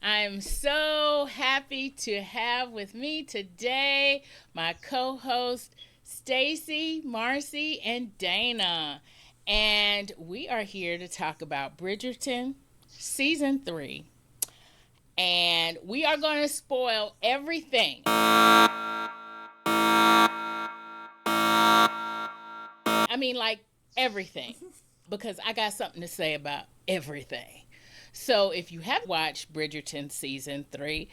I'm so happy to have with me today my co-host Stacy, Marcy, and Dana. And we are here to talk about Bridgerton season 3. And we are going to spoil everything. I mean, like everything. Because I got something to say about everything. So if you have watched Bridgerton season 3,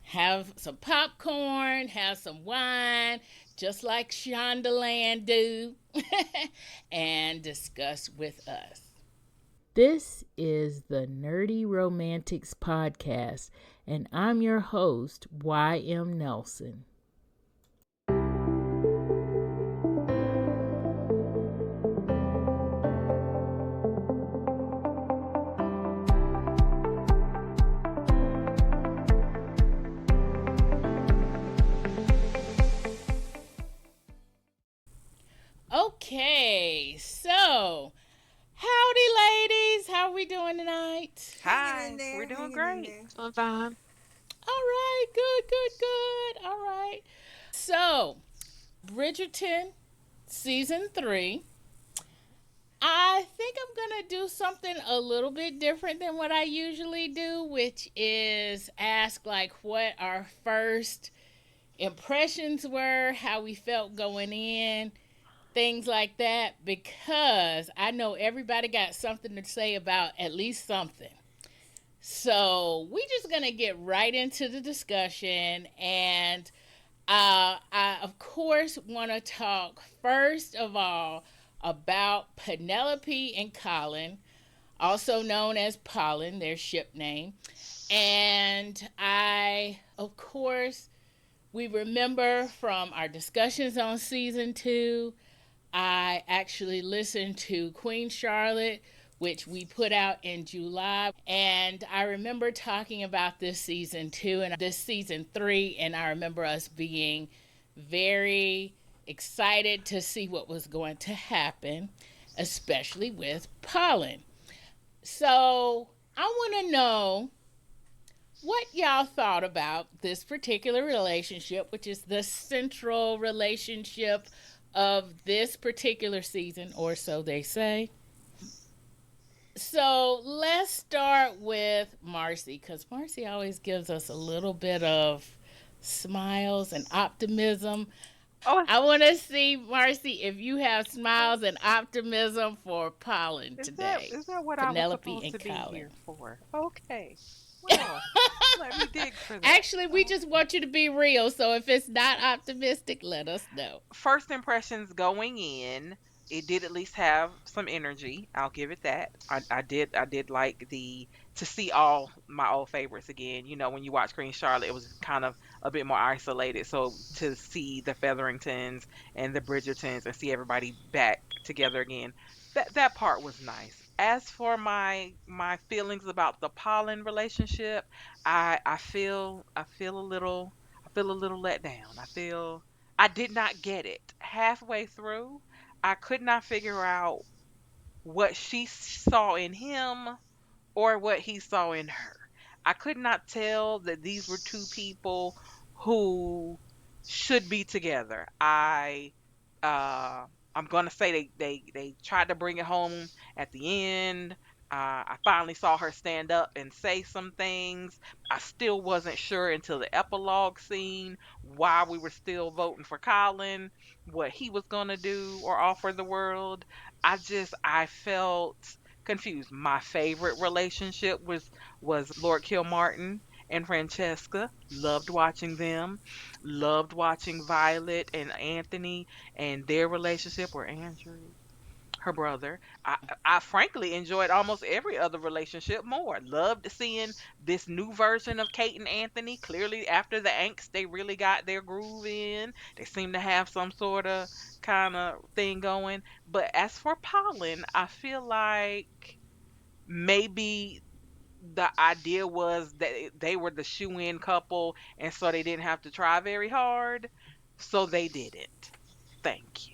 have some popcorn, have some wine, just like Shondaland do, and discuss with us. This is the Nerdy Romantics Podcast, and I'm your host, Y.M. Nelson. Okay, so howdy, ladies. How are we doing tonight? Hi, we're doing great. I'm fine. All right, good. All right. So, Bridgerton season 3. I think I'm going to do something a little bit different than what I usually do, which is ask like what our first impressions were, how we felt going in, things like that, because I know everybody got something to say about at least something. So we just gonna get right into the discussion, and I of course want to talk first of all about Penelope and Colin, also known as Polin, their ship name, and of course, we remember from our discussions on season 2. I actually listened to Queen Charlotte, which we put out in July. And I remember talking about this season 2 and this season 3. And I remember us being very excited to see what was going to happen, especially with Polin. So I want to know what y'all thought about this particular relationship, which is the central relationship of this particular season, or so they say. So let's start with Marcy, because Marcy always gives us a little bit of smiles and optimism. Oh, I want to see, Marcy, if you have smiles and optimism for Polin is that today. is that what I was Penelope supposed and to be Colin. here for? Okay. Well, let me dig for that. Actually, we just want you to be real. So if it's not optimistic, let us know. First impressions going in, it did at least have some energy. I'll give it that. I did like the to see all my old favorites again. You know, when you watch Queen Charlotte, it was kind of a bit more isolated. So to see the Featheringtons and the Bridgertons and see everybody back together again, that part was nice. As for my feelings about the Pollen relationship, I feel a little let down. I did not get it. Halfway through, I could not figure out what she saw in him or what he saw in her. I could not tell that these were two people who should be together. Uh I'm gonna say they tried to bring it home at the end. I finally saw her stand up and say some things. I still wasn't sure until the epilogue scene why we were still voting for Colin, what he was gonna do or offer the world. I felt confused. My favorite relationship was Lord Kilmartin and Francesca. Loved watching them. Loved watching Violet and Anthony and their relationship, or Andrew, her brother. I frankly enjoyed almost every other relationship more. Loved seeing this new version of Kate and Anthony. Clearly, after the angst, they really got their groove in. They seem to have some sort of kind of thing going. But as for Pollen, I feel like maybe the idea was that they were the shoe-in couple, and so they didn't have to try very hard, so they didn't. Thank you.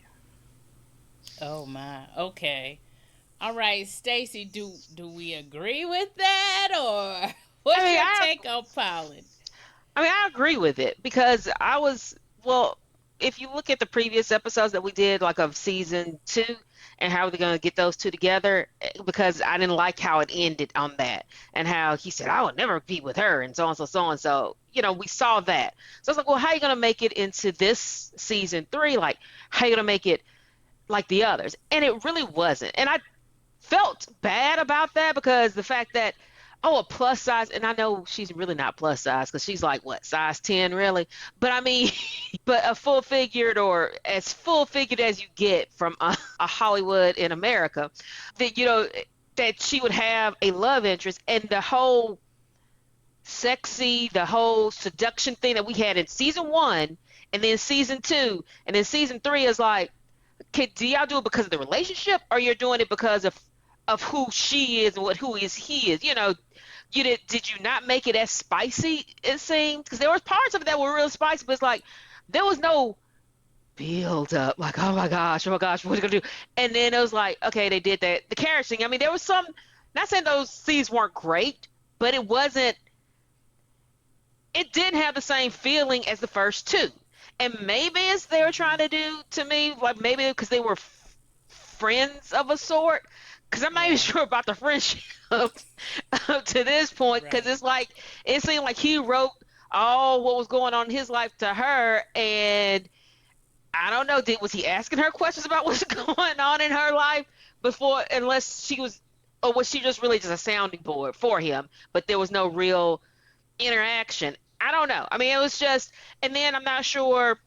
Oh my. Okay. All right, Stacy, do we agree with that, or I What's mean, your I take on Polin? I mean, I agree with it because well, if you look at the previous episodes that we did, like of season two, and how they're going to get those two together, because I didn't like how it ended on that, and how he said, I would never be with her, and so on, so on. So, we saw that. So I was like, well, how are you going to make it into this season three? Like, how are you going to make it like the others? And it really wasn't. And I felt bad about that because the fact that, oh, a plus size, and I know she's really not plus size because she's like what, size 10 really, but I mean, but a full figured, or as full figured as you get from a Hollywood in America, that that she would have a love interest, and the whole seduction thing that we had in season one, and then season two, and then season three is like, do y'all do it because of the relationship, or you're doing it because of who she is and who is he is? Did you not make it as spicy? It seemed, because there was parts of it that were real spicy, but it's like there was no build up. Like, oh my gosh, what are you gonna do? And then it was like, okay, they did that. The carriage thing. I mean, there was some. Not saying those scenes weren't great, but it wasn't. It didn't have the same feeling as the first two. And maybe it's they were trying Hmm. to do to me, like maybe because they were friends of a sort. Because I'm not even Yeah. sure about the friendship up to this point. Because Right. it's like it seemed like he wrote all what was going on in his life to her, and I don't know. Was he asking her questions about what's going on in her life before? Unless she was, or was she just really just a sounding board for him? But there was no real interaction. I don't know. I mean, it was just, and then I'm not sure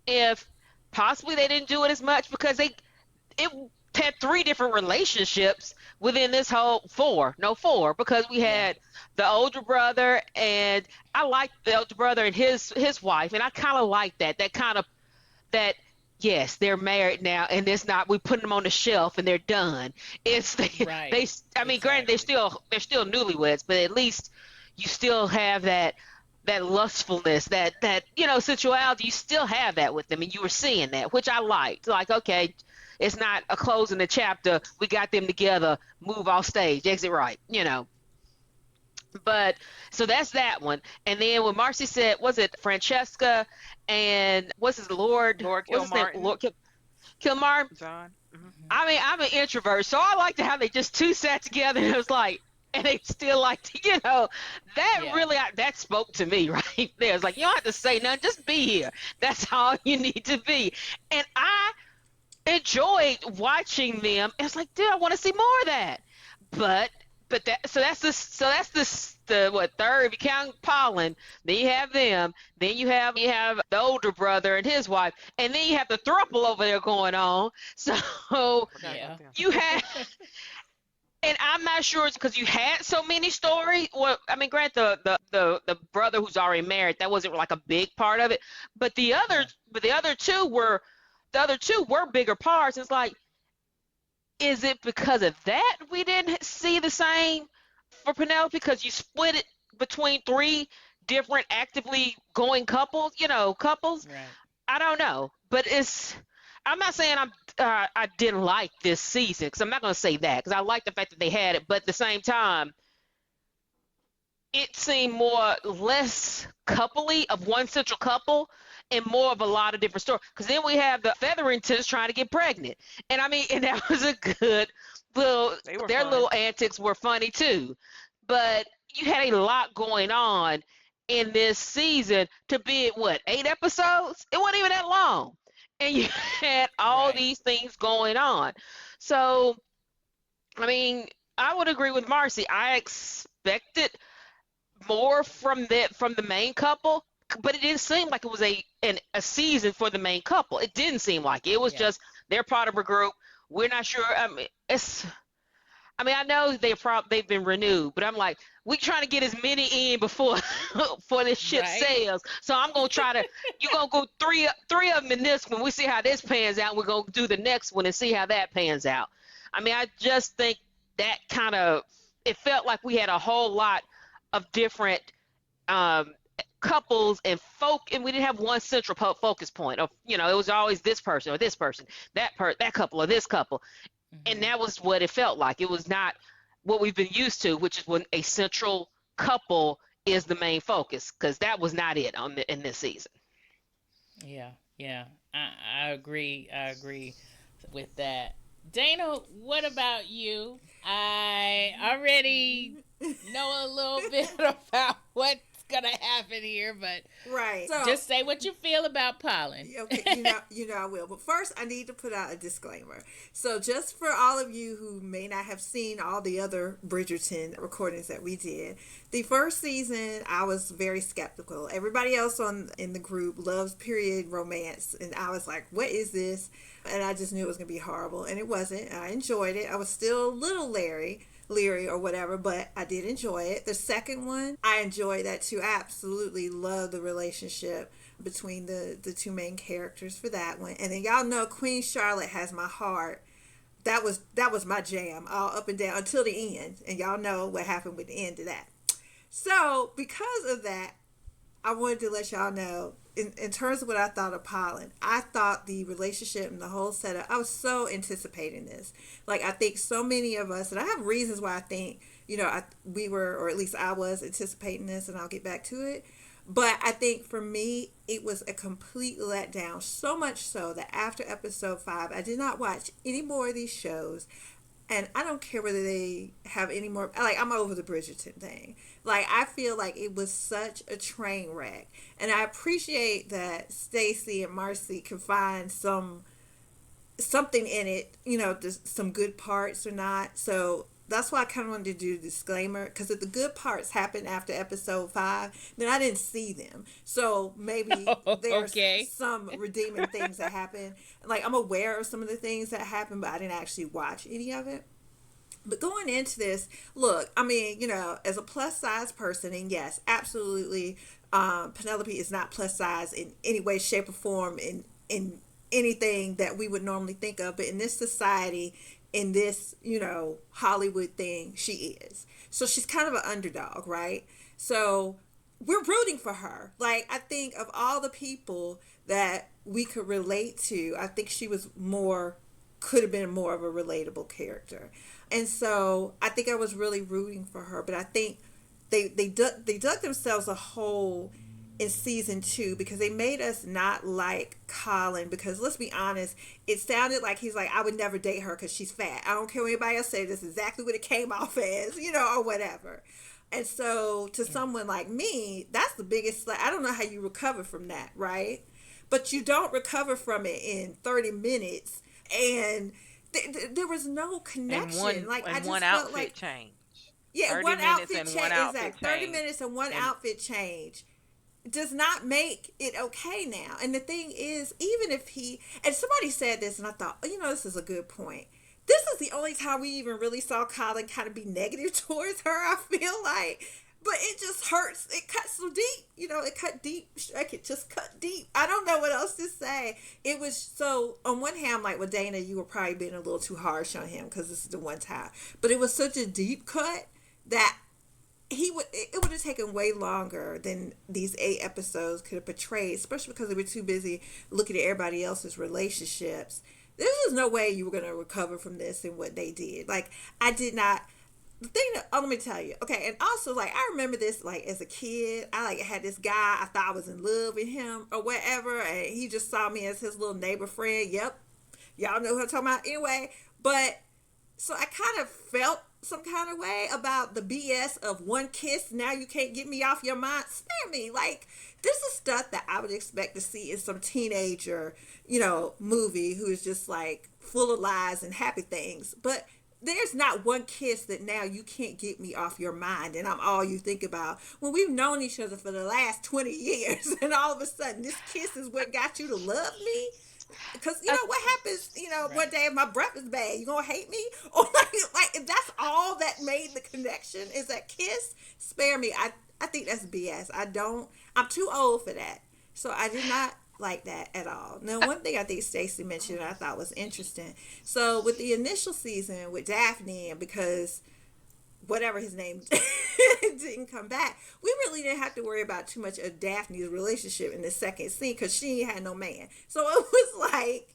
if possibly they didn't do it as much because it had three different relationships within this whole four, because we Yeah. had the older brother, and I liked the older brother and his wife, and I kind of like that kind of that. Yes, they're married now, and it's not we put them on the shelf and they're done. It's Right. they. I mean, granted, Exactly. they're still newlyweds, but at least you still have that lustfulness, that sensuality. You still have that with them, and you were seeing that, which I liked. Like, okay, it's not a closing the chapter. We got them together. Move off stage. Exit right. But so that's that one. And then when Marcy said, was it Francesca and what's his Lord? Lord What's his name? Kilmartin, Lord Kilmar. John. Hmm. I mean, I'm an introvert, so I like to have they just two sat together, and it was like, and they still like to, that Yeah. really that spoke to me right there. It's like you don't have to say nothing, just be here. That's all you need to be. And I enjoyed watching them. It's like, dude, I want to see more of that. But that's the what, third, if you count Pollen, then you have them, then you have the older brother and his wife, and then you have the throuple over there going on. So Forgot about Yeah. them. you have, and I'm not sure it's because you had so many stories. Well, I mean, grant the brother who's already married, that wasn't like a big part of it, but Yeah. the other two were bigger parts. It's like, is it because of that we didn't see the same for Penelope? Because you split it between three different actively going couples. Right. I don't know, but I'm not saying I didn't like this season, because I'm not going to say that, because I like the fact that they had it, but at the same time, it seemed more less coupley of one central couple and more of a lot of different stories. Because then we have the Featheringtons trying to get pregnant, and I mean, and that was a good little. They were Their fun. little antics were funny too, but you had a lot going on in this season to be at what, 8 episodes? It wasn't even that long, and you had all Right. these things going on. So I mean, I would agree with Marcy. I expected more from the main couple, but it didn't seem like it was a season for the main couple. It didn't seem like it. It was Yeah. just they're part of a group. We're not sure. I mean, I know they've been renewed, but I'm like, we trying to get as many in before before this ship Right. sails. So I'm gonna try to. You're gonna go three of them in this one. We see how this pans out. We're gonna do the next one and see how that pans out. I mean, I just think that kind of, it felt like we had a whole lot of different um, couples and we didn't have one central focus point of, it was always this person or this person, that couple or this couple, and Hmm. that was what it felt like. It was not what we've been used to, which is when a central couple is the main focus, because that was not it in this season. Yeah, yeah. I agree. I agree with that. Dana, what about you? I already know a little bit about what's gonna happen here, but Right. So just say what you feel about Pollen. okay, you know I will. But first, I need to put out a disclaimer. So, just for all of you who may not have seen all the other Bridgerton recordings that we did, the first season I was very skeptical. Everybody else in the group loves period romance, and I was like, "What is this?" And I just knew it was gonna be horrible, and it wasn't. I enjoyed it. I was still a little leery or whatever, but I did enjoy it. The second one, I enjoyed that too. I absolutely love the relationship between the two main characters for that one. And then y'all know Queen Charlotte has my heart. That was my jam all up and down until the end. And y'all know what happened with the end of that. So because of that, I wanted to let y'all know in terms of what I thought of Pollen. I thought the relationship and the whole setup, I was so anticipating this. Like, I think so many of us, and I have reasons why I think, we were, or at least I was anticipating this, and I'll get back to it. But I think for me, it was a complete letdown. So much so that after episode 5, I did not watch any more of these shows. And I don't care whether they have any more. Like, I'm over the Bridgerton thing. Like, I feel like it was such a train wreck. And I appreciate that Stacey and Marcy can find something in it, some good parts or not. So that's why I kind of wanted to do a disclaimer. Because if the good parts happened after episode 5, then I didn't see them. So maybe there's Okay. some redeeming things that happen. Like, I'm aware of some of the things that happened, but I didn't actually watch any of it. But going into this, look, I mean, as a plus size person, and yes, absolutely, Penelope is not plus size in any way, shape, or form in anything that we would normally think of. But in this society, in this, Hollywood thing, she is. So she's kind of an underdog, right? So we're rooting for her. Like, I think of all the people that we could relate to, I think she could have been more of a relatable character. And so I think I was really rooting for her. But I think they dug themselves a hole in season 2 because they made us not like Colin. Because let's be honest, it sounded like he's like, I would never date her because she's fat. I don't care what anybody else says. This is exactly what it came off as, or whatever. And so to someone like me, that's the biggest, I don't know how you recover from that, right? But you don't recover from it in 30 minutes. And there was no connection. I just one felt outfit like change. yeah, 30 one minutes outfit and change. one outfit Exactly, 30 change. minutes and one And outfit change does not make it okay now. And the thing is, even if and somebody said this, and I thought, this is a good point. This is the only time we even really saw Colin kind of be negative towards her. I feel like. But it just hurts. It cuts so deep. It cut deep. It just cut deep. I don't know what else to say. It was so, on one hand, I'm like, well, Dana, you were probably being a little too harsh on him because this is the one time. But it was such a deep cut that it would have taken way longer than these 8 episodes could have portrayed, especially because they were too busy looking at everybody else's relationships. There's just no way you were going to recover from this and what they did. Like, I did not. The thing that, let me tell you, okay, and also, like, I remember this, like, as a kid, I, like, had this guy, I thought I was in love with him, or whatever, and he just saw me as his little neighbor friend. Yep, y'all know who I'm talking about. Anyway, but, so I kind of felt some kind of way about the BS of one kiss, now you can't get me off your mind. Spare me. Like, this is stuff that I would expect to see in some teenager, movie who is just, like, full of lies and happy things, but there's not one kiss that now you can't get me off your mind and I'm all you think about. When we've known each other for the last 20 years and all of a sudden this kiss is what got you to love me? Because, what happens, Right. one day if my breath is bad, you gonna hate me? Or like if that's all that made the connection is that kiss, spare me. I think that's BS. I'm too old for that. So I did not like that at all. Now, one thing I think Stacey mentioned I thought was interesting. So with the initial season with Daphne, and because whatever his name didn't come back, we really didn't have to worry about too much of Daphne's relationship in the second scene because she had no man. So it was like,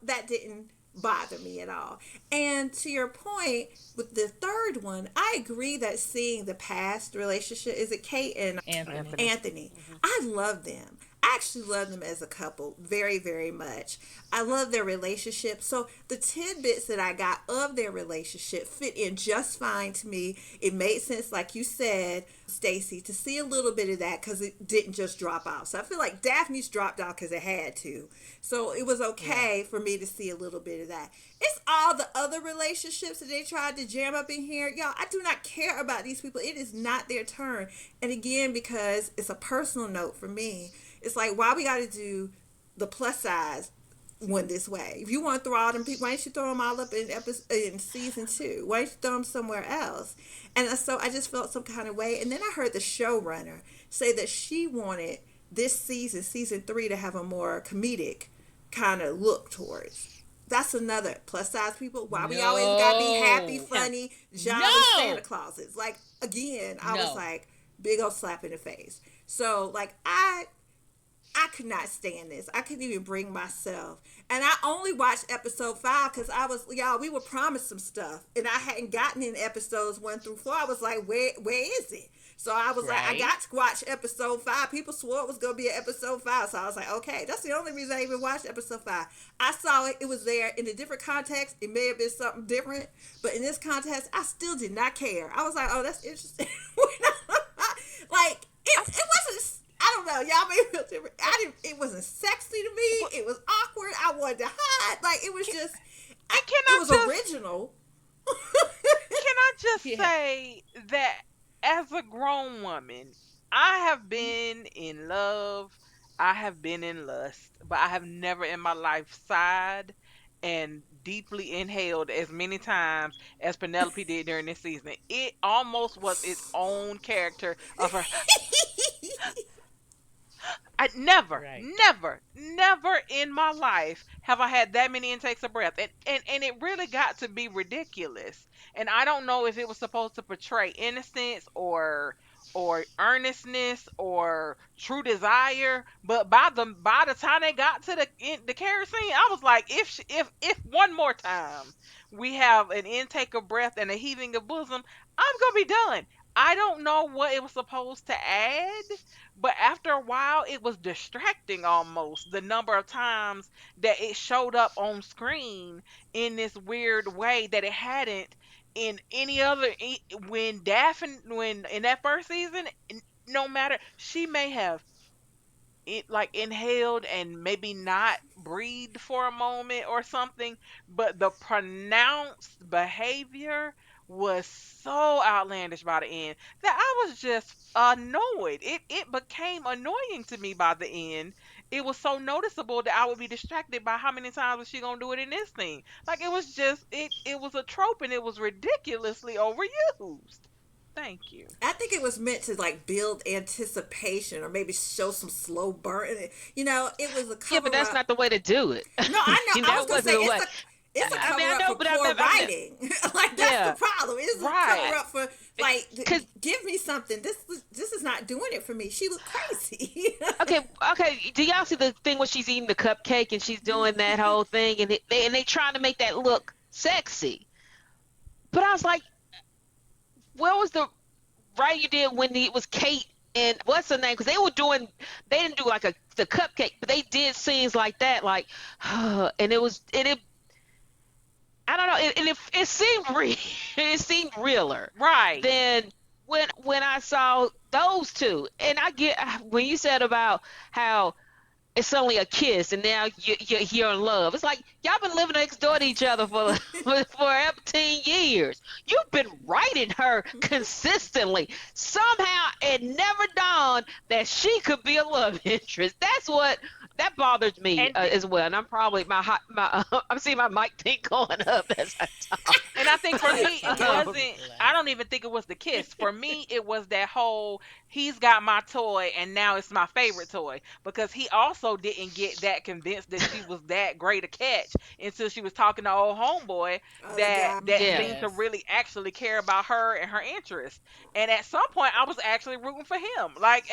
that didn't bother me at all. And to your point with the third one, I agree that seeing the past relationship, is it Kate and Anthony. Anthony. Anthony? I love them. I actually love them as a couple very, very much. I love their relationship. So the tidbits that I got of their relationship fit in just fine to me. It made sense, like you said, Stacy, to see a little bit of that because it didn't just drop off. So I feel like Daphne's dropped off because it had to. So it was okay for me to see a little bit of that. It's all the other relationships that they tried to jam up in here. Y'all, I do not care about these people. It is not their turn. And again, because it's a personal note for me, it's like, why we got to do the plus size one this way? If you want to throw all them people, why don't you throw them all up in season 2? Why don't you throw them somewhere else? And so I just felt some kind of way. And then I heard the showrunner say that she wanted this season 3, to have a more comedic kind of look towards. That's another plus size people. Why we always gotta be happy, funny, jolly Santa Clauses? Like, again, I was like, big old slap in the face. So like I could not stand this. I couldn't even bring myself. And I only watched episode 5 because y'all, we were promised some stuff. And I hadn't gotten in episodes 1 through 4. I was like, where is it? So I was like, I got to watch episode 5. People swore it was going to be an episode 5. So I was like, okay, that's the only reason I even watched episode 5. I saw it. It was there in a different context. It may have been something different. But in this context, I still did not care. I was like, oh, that's interesting. Like, it wasn't... I don't know. Y'all may feel different. It wasn't sexy to me. It was awkward. I wanted to hide. Like, it was just... it was original. Can I just say that as a grown woman, I have been in love, I have been in lust, but I have never in my life sighed and deeply inhaled as many times as Penelope did during this season. It almost was its own character of her. I never, Right. never in my life have I had that many intakes of breath. And it really got to be ridiculous. And I don't know if it was supposed to portray innocence or earnestness or true desire, but by the time they got to the kerosene, I was like, if one more time we have an intake of breath and a heaving of bosom, I'm gonna be done. I don't know what it was supposed to add, but after a while, it was distracting almost the number of times that it showed up on screen in this weird way that it hadn't in any other. When in that first season, no matter, she may have like inhaled and maybe not breathed for a moment or something, but the pronounced behavior was so outlandish by the end that I was just annoyed. It became annoying to me by the end. It was so noticeable that I would be distracted by how many times was she gonna do it in this thing. Like, it was just it was a trope and it was ridiculously overused. Thank you. I think it was meant to like build anticipation or maybe show some slow burn. It was a cover Yeah, but that's up. not the way to do it. No, I know. I That was gonna wasn't say the way. it's a I cover mean, I up know, for but poor writing. Like, that's the problem. It's a Right. cover up for like, 'Cause- give me something. This is not doing it for me. She looked crazy. Okay. Do y'all see the thing when she's eating the cupcake and she's doing that whole thing and they trying to make that look sexy? But I was like, where was the right you did when it was Kate and what's her name? Because they didn't do like the cupcake, but they did scenes like that, like, and it. I don't know, it seemed real. It seemed realer Right. than when I saw those two. And I get when you said about how it's only a kiss and now you're in love. It's like y'all been living next door to each other for 18 years. You've been writing her consistently. Somehow it never dawned that she could be a love interest. That bothers me as well. And I'm probably I'm seeing my mic thing going up as I talk. And I think for me, it wasn't. I don't even think it was the kiss. For me, it was that whole he's got my toy and now it's my favorite toy, because he also didn't get that convinced that she was that great a catch until she was talking to old homeboy Oh, the that guy. Yeah. seemed to Yes. really actually care about her and her interests. And at some point I was actually rooting for him, like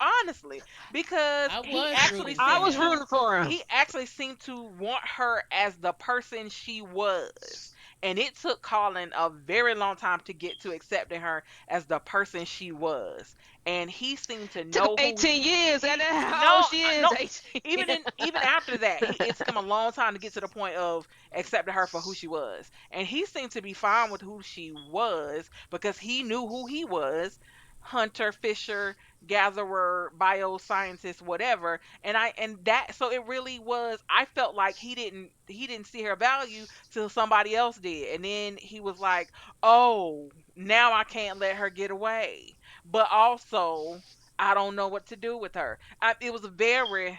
honestly, because I he was actually rooting for I seemed was him. rooting to for him. he actually seemed to want her as the person she was. And it took Colin a very long time to get to accepting her as the person she was. And he seemed to Took him know who 18 years. And he that's how old no she is. no 18. even after that, it took him a long time to get to the point of accepting her for who she was. And he seemed to be fine with who she was because he knew who he was: hunter, fisher, gatherer, bioscientist, whatever. And that, so it really was, I felt like he didn't see her value till somebody else did. And then he was like, "Oh, now I can't let her get away." But also, I don't know what to do with her. It was very,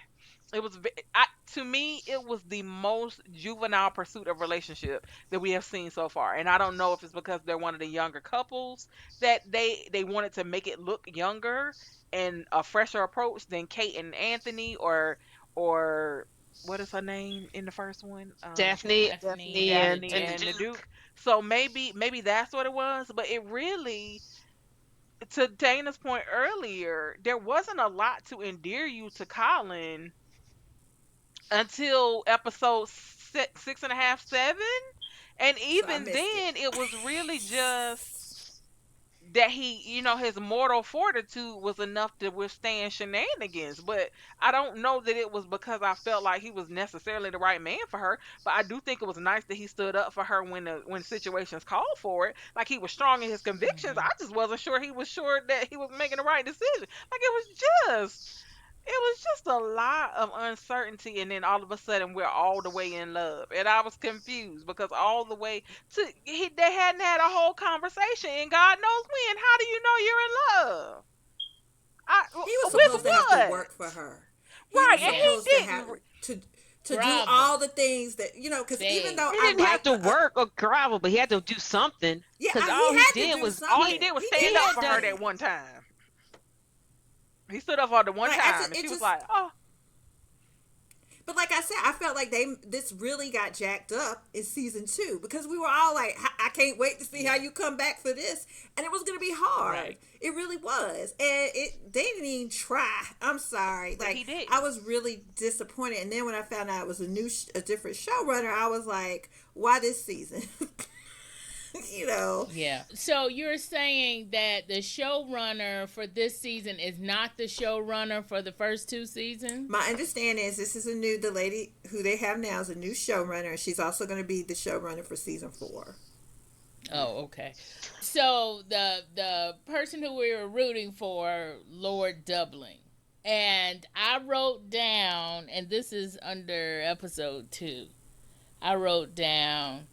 to me, it was the most juvenile pursuit of relationship that we have seen so far. And I don't know if it's because they're one of the younger couples that they wanted to make it look younger and a fresher approach than Kate and Anthony, or what is her name in the first one? Daphne Daphne, and the Daphne and the and Duke. the Duke. Duke. So maybe that's what it was. But it really, to Dana's point earlier, there wasn't a lot to endear you to Colin until episode six and a half, seven. And So I even missed it. then, it was really just that his mortal fortitude was enough to withstand shenanigans. But I don't know that it was because I felt like he was necessarily the right man for her. But I do think it was nice that he stood up for her when situations called for it. Like, he was strong in his convictions. I Hmm. just wasn't sure he was sure that he was making the right decision. Like, it was just a lot of uncertainty, and then all of a sudden we're all the way in love, and I was confused because all the way they hadn't had a whole conversation, and God knows when. How do you know you're in love? He was With supposed to have to what? work for her. He Right, was and Yes. supposed he to didn't. have to to do Bravo. all the things that because even Same. though He I didn't have like to the work or travel, but he had to do something. yeah, Because he all he had to did do was All he something. did was He stand did up he for had her to. that everything. one time. He stood up for her the one Like time, and it she was just like, "Oh, but like I said, I felt like this really got jacked up in season 2 because we were all like, I can't wait to see how Yeah. you come back for this, and it was gonna be hard. Right. It really was, and they didn't even try. I'm sorry, yeah, like he I didn't." was really disappointed. And then when I found out it was a different showrunner, I was like, why this season? you know, Yeah. So you're saying that the showrunner for this season is not the showrunner for the first two seasons? my understanding is this is the lady who they have now is a new showrunner. She's also going to be the showrunner for season 4. Oh, okay. So the person who we were rooting for, Lord Dublin. And I wrote down, and this is under episode 2. I wrote down,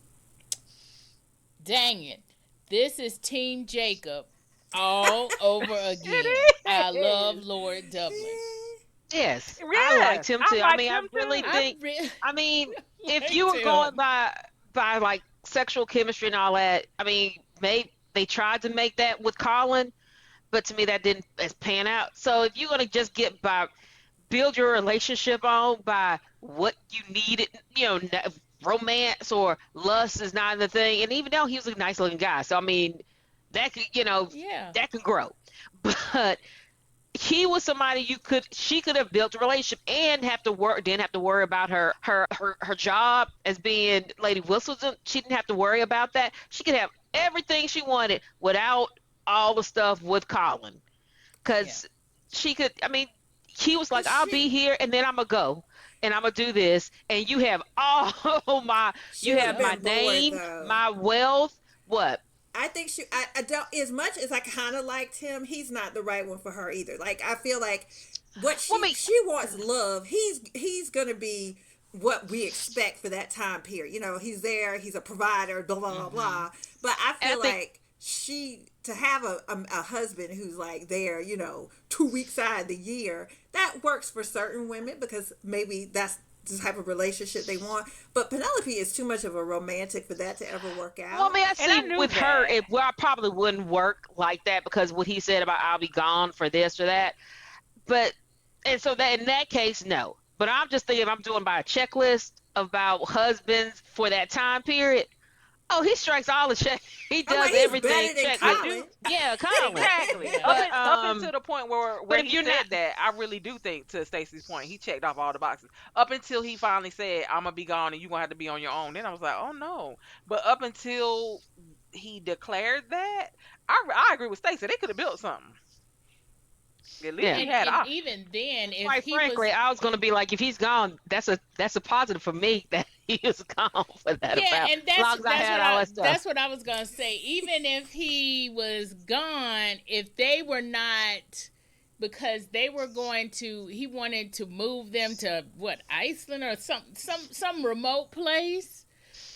dang it. This is Team Jacob all over again. I love It is. Lord Dublin. Yes, I liked Yes, him I too. I liked mean, I him really too. I think. really I mean, if you liked were going him. by like sexual chemistry and all that, I mean, maybe they tried to make that with Colin, but to me that didn't as pan out. So if you're gonna just get by build your relationship on by what you needed, romance or lust is not the thing. And even though he was a nice looking guy, so I mean, that could Yeah. that could grow, but he was somebody she could have built a relationship and have to work didn't have to worry about her job as being Lady Whistledown. She didn't have to worry about that. She could have everything she wanted without all the stuff with Colin, Yeah. because she could, I mean, he was like, But I'll be she here and then I'm gonna go and I'm gonna do this, and you have all my she you would have have Yep. my been more name, though. my wealth, what. I think I don't, as much as I kind of liked him, he's not the right one for her either. Like, I feel like what Well, I mean, she wants love. He's going to be what we expect for that time period. He's there, he's a provider, blah, blah, blah, Mm-hmm. blah. But I I feel think like to have a husband who's like there, 2 weeks out of the year, that works for certain women because maybe that's the type of relationship they want. But Penelope is too much of a romantic for that to ever work Well, I out. mean, I And I see knew with her, that. I probably wouldn't work like that because what he said about I'll be gone for this or that. But and so that in that case, no. But I'm just thinking I'm doing by a checklist about husbands for that time period. Oh, he strikes all the check. He I'm like, does he's everything better than I checklist. do Colin. Yeah, Colin. exactly Yeah. up until the point But where if he you're not, said that. I really do think, to Stacey's point, he checked off all the boxes. Up until he finally said, "I'm gonna be gone and you gonna have to be on your own." Then I was like, "Oh no!" But up until he declared that, I agree with Stacey. They could have built something. At least yeah. he and had and options. even then, if Quite he frankly, was, I was gonna be like, if he's gone, that's a positive for me that he is gone for that yeah, about. and As long as I had all that stuff. that's what I was gonna say. Even if he was gone, if they were not, because they were going to, he wanted to move them to what, Iceland or some remote place.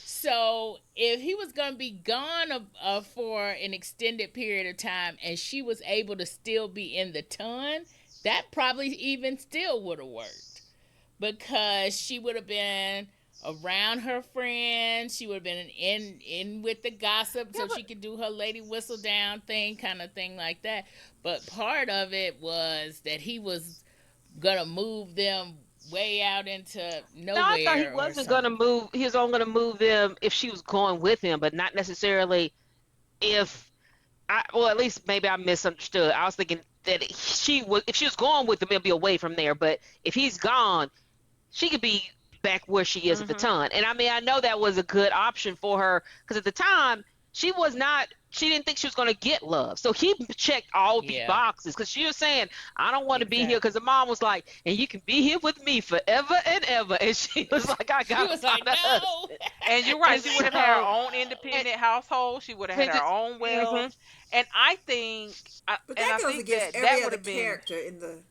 So if he was gonna be gone for an extended period of time, and she was able to still be in the ton, that probably even still would have worked, because she would have been around her friends. She would have been in with the gossip, Yeah, so but she could do her Lady Whistledown thing, kind of thing like that. But part of it was that he was gonna move them way out into No, I thought he nowhere or wasn't gonna something. move. He was only gonna move them if she was going with him, but not necessarily if well, at least maybe I misunderstood. I was thinking that if she was going with him, it'd be away from there. But if he's gone, she could be back where she is at the hmm time. And I mean, I know that was a good option for her because at the time she was not. She didn't think she was going to get love. So he checked all the Yeah, boxes because she was saying, "I don't want to be here," because exactly. the mom was like, "And you can be here with me forever and ever." And she was like, "I She got to was find like, a no. husband." And you're right. And She would have had her so, own and, independent household. She would have had and her just, own hmm wealth. And I think, But and that I goes think against that that every would other have been, character in the.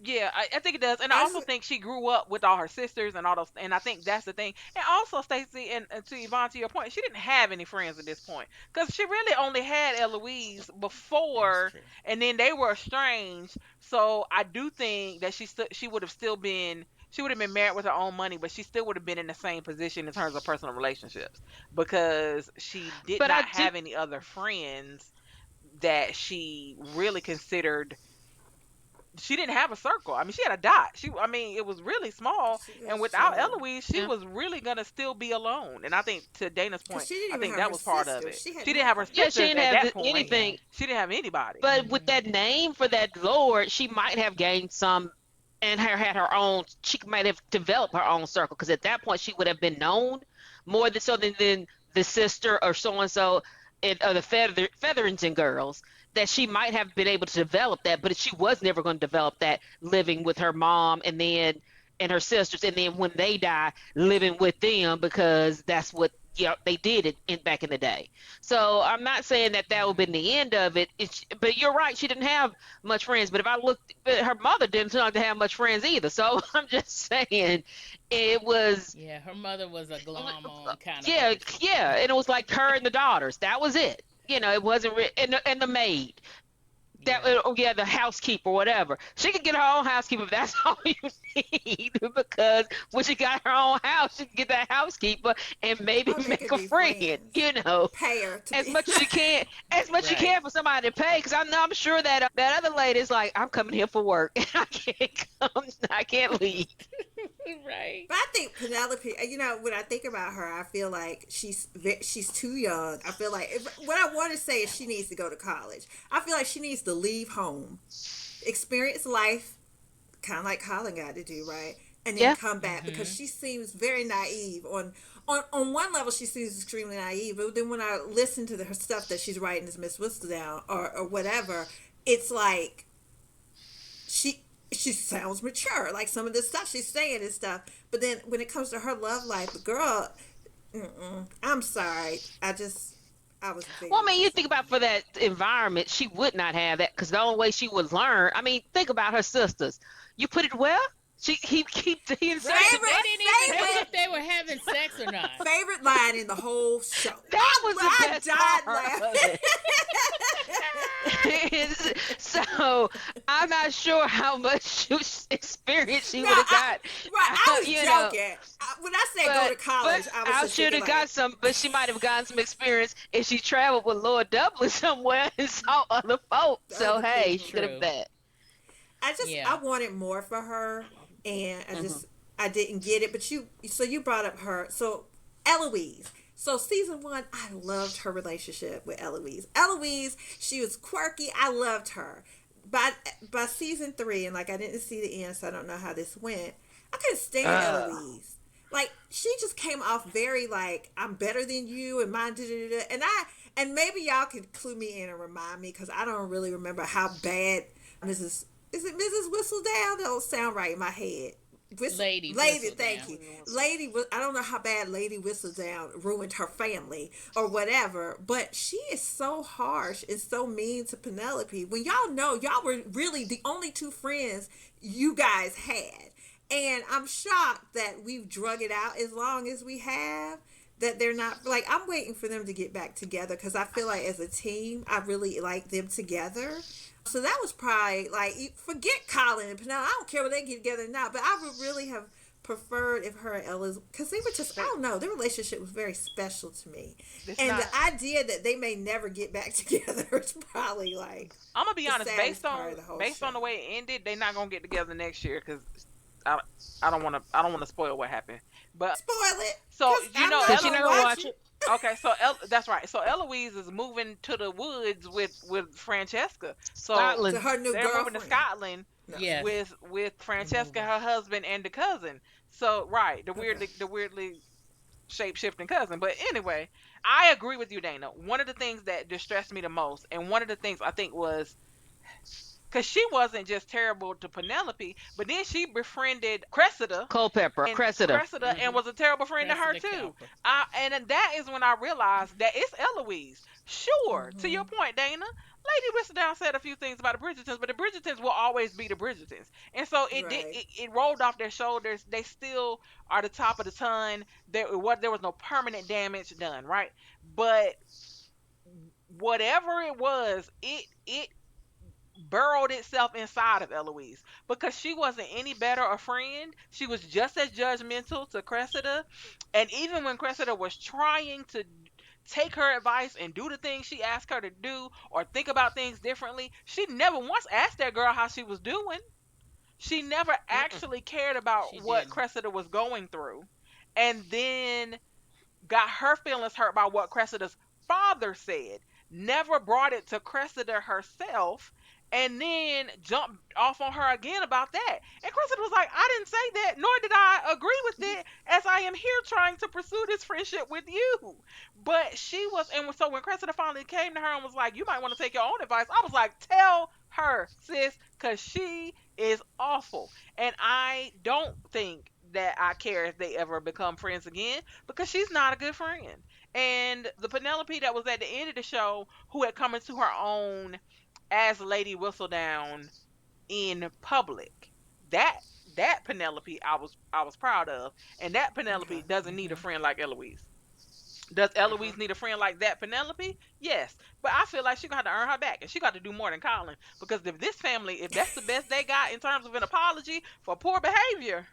yeah, I think it does. And I I also just, think she grew up with all her sisters and all those. And I think that's the thing. And also, Stacey, and to Yvonne, to your point, she didn't have any friends at this point because she really only had Eloise That's before, true. and then they were estranged. So I do think that she would have still been. She would have been married with her own money, but she still would have been in the same position in terms of personal relationships because she did but I not do. have any other friends that she really considered. She didn't have a circle. I mean, she had a dot. I mean, it was really small. And that's without true. Eloise, she Yeah. was really gonna still be alone. And I think, to Dana's Because point, she didn't I even think have that her was part of sister. it. She had She didn't have her nobody. Yeah, she sisters didn't at that have point. Yeah. anything. She didn't have anybody. But with Hmm. that name for that lord, she might have gained some and had her own. She might have developed her own circle because at that point she would have been known more than so than the sister or so and so, or the Featherington girls. That she might have been able to develop that, but she was never going to develop that living with her mom and her sisters, and then when they die, living with them because that's what they did back in the day. So I'm not saying that that would Yeah. have been the end of it. But you're right, she didn't have much friends. But if I looked, but her mother didn't seem like to have much friends either. So I'm just saying, it was, Yeah, her mother was a glom on kind of yeah, person. yeah, and it was like her and the daughters. That was it. It wasn't and the maid. That Yeah. oh yeah, the housekeeper, whatever. She could get her own housekeeper if that's all you need. Because when she got her own house, she can get that housekeeper and maybe Oh, they make could a be friend. friends. You know, Pay her to as be. much as you can, as much as you Right. can for somebody to pay. Because I'm sure that other lady's like, I'm coming here for work. I can't come. I can't leave. Right. But I think Penelope, when I think about her, I feel like she's too young. I feel like what I want to say is she needs to go to college. I feel like she needs to leave home, experience life, kind of like Colin got to do, right? And then Yeah. come back because Hmm. she seems very naive. On one level, she seems extremely naive. But then when I listen to her stuff that she's writing as Miss Whistledown or whatever, it's like she she sounds mature, like some of the stuff she's saying and stuff. But then when it comes to her love life, the girl, I'm sorry, I was Well, very I mean, you think disappointed. about for that environment, she would not have that because the only way she would learn. I mean, think about her sisters. You put it well. He Right. inserted They Favorite, didn't even know favorite, if they were having sex or not. favorite line in the whole show. that was the I best died part of laughing. it. So I'm not sure how much experience she No, would have got Right, I was you know. joking. When I said go But to college, I was I just should thinking have got like, some. But she might have gotten some experience if she traveled with Lord Dublin somewhere and saw other folks. the So other hey, people. she could have True. bet. Yeah. I wanted more for her, and Hmm. I didn't get it. But you brought up her. So Eloise. So season one, I loved her relationship with Eloise. Eloise, she was quirky. I loved her. By by season three, and like I didn't see the end, so I don't know how this went. I couldn't stand Uh, Eloise. Like she just came off very like I'm better than you and mine. Da, da, da. And maybe y'all could clue me in and remind me because I don't really remember how bad Mrs. Is it Mrs. Whistledown? That don't sound right in my head. Lady Lady, thank Whistledown. you. Lady, I don't know how bad Lady Whistledown ruined her family or whatever, but she is so harsh and so mean to Penelope. When y'all know y'all were really the only two friends you guys had. And I'm shocked that we've drug it out as long as we have. That they're not like I'm waiting for them to get back together because I feel like as a team I really like them together. So that was probably like forget Colin and Penelope. I don't care what they get together now, but I would really have preferred if her and Ella's because they were just I They, don't know their relationship was very special to me, it's and not. the idea that they may never get back together is probably like I'm gonna be the honest. saddest part of the whole Based show. on the way it ended, they're not gonna get together next year because I I don't want to spoil what happened. But Spoil it so because you I'm know, not Cause you're gonna not gonna watch watch it. it. okay, so that's right. So Eloise is moving to the woods with Francesca. So To Scotland. her new they're moving to girlfriend. Scotland No. Yes. with They're Francesca, moving. her husband, and the cousin. So right, Okay. the weirdly shape shifting cousin. But anyway, I agree with you, Dana. One of the things that distressed me the most, and one of the things I think was because she wasn't just terrible to Penelope, but then she befriended Culpepper. Cressida. Cressida and Hmm. was a terrible friend to her Cressida too. Cowper. And then that is when I realized that it's Eloise. Sure, to your Mm-hmm. point, Dana, Lady Whistledown said a few things about the Bridgertons, but the Bridgertons will always be the Bridgertons, and so Right. it rolled off their shoulders. They still are the top of the ton. There was no permanent damage done, right? But whatever it was, it burrowed itself inside of Eloise because she wasn't any better a friend. She was just as judgmental to Cressida. And even when Cressida was trying to take her advice and do the things she asked her to do or think about things differently, she never once asked that girl how she was doing. She never Mm-mm. actually cared about She what didn't. Cressida was going through. And then got her feelings hurt by what Cressida's father said, never brought it to Cressida herself, and then jumped off on her again about that. And Cressida was like, I didn't say that, nor did I agree with it, as I am here trying to pursue this friendship with you. But she was, and so when Cressida finally came to her and was like, you might want to take your own advice, I was like, tell her, sis, because she is awful. And I don't think that I care if they ever become friends again because she's not a good friend. And the Penelope that was at the end of the show, who had come into her own as Lady Whistledown in public, that that Penelope I was proud of, and that Okay. Penelope doesn't need a Hmm. friend like Eloise. Does Eloise Hmm. need a friend like that Penelope? Yes, but I feel like she gonna have to earn her back, and she got to do more than Colin because if this family, if that's the best they got in terms of an apology for poor behavior,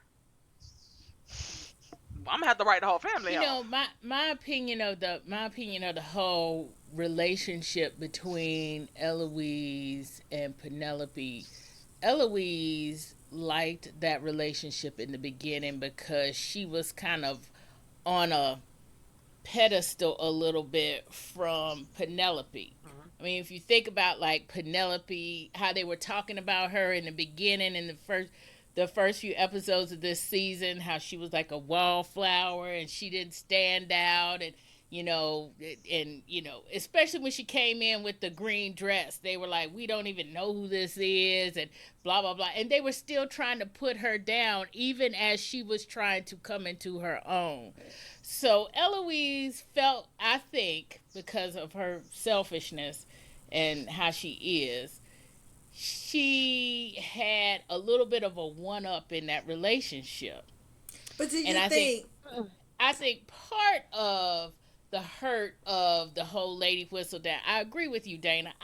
I'm gonna have to write the whole family You know, off. my opinion of the whole relationship between Eloise and Penelope. Eloise liked that relationship in the beginning because she was kind of on a pedestal a little bit from Penelope. Mhm. I mean, if you think about like Penelope, how they were talking about her in the beginning in the first few episodes of this season, how she was like a wallflower and she didn't stand out and especially when she came in with the green dress, they were like, we don't even know who this is, and blah blah blah, and they were still trying to put her down even as she was trying to come into her own. So Eloise felt, I think, because of her selfishness and how she is, she had a little bit of a one up in that relationship. But do And you I think think I think part of the hurt of the whole Lady Whistledown, I agree with you, Dana.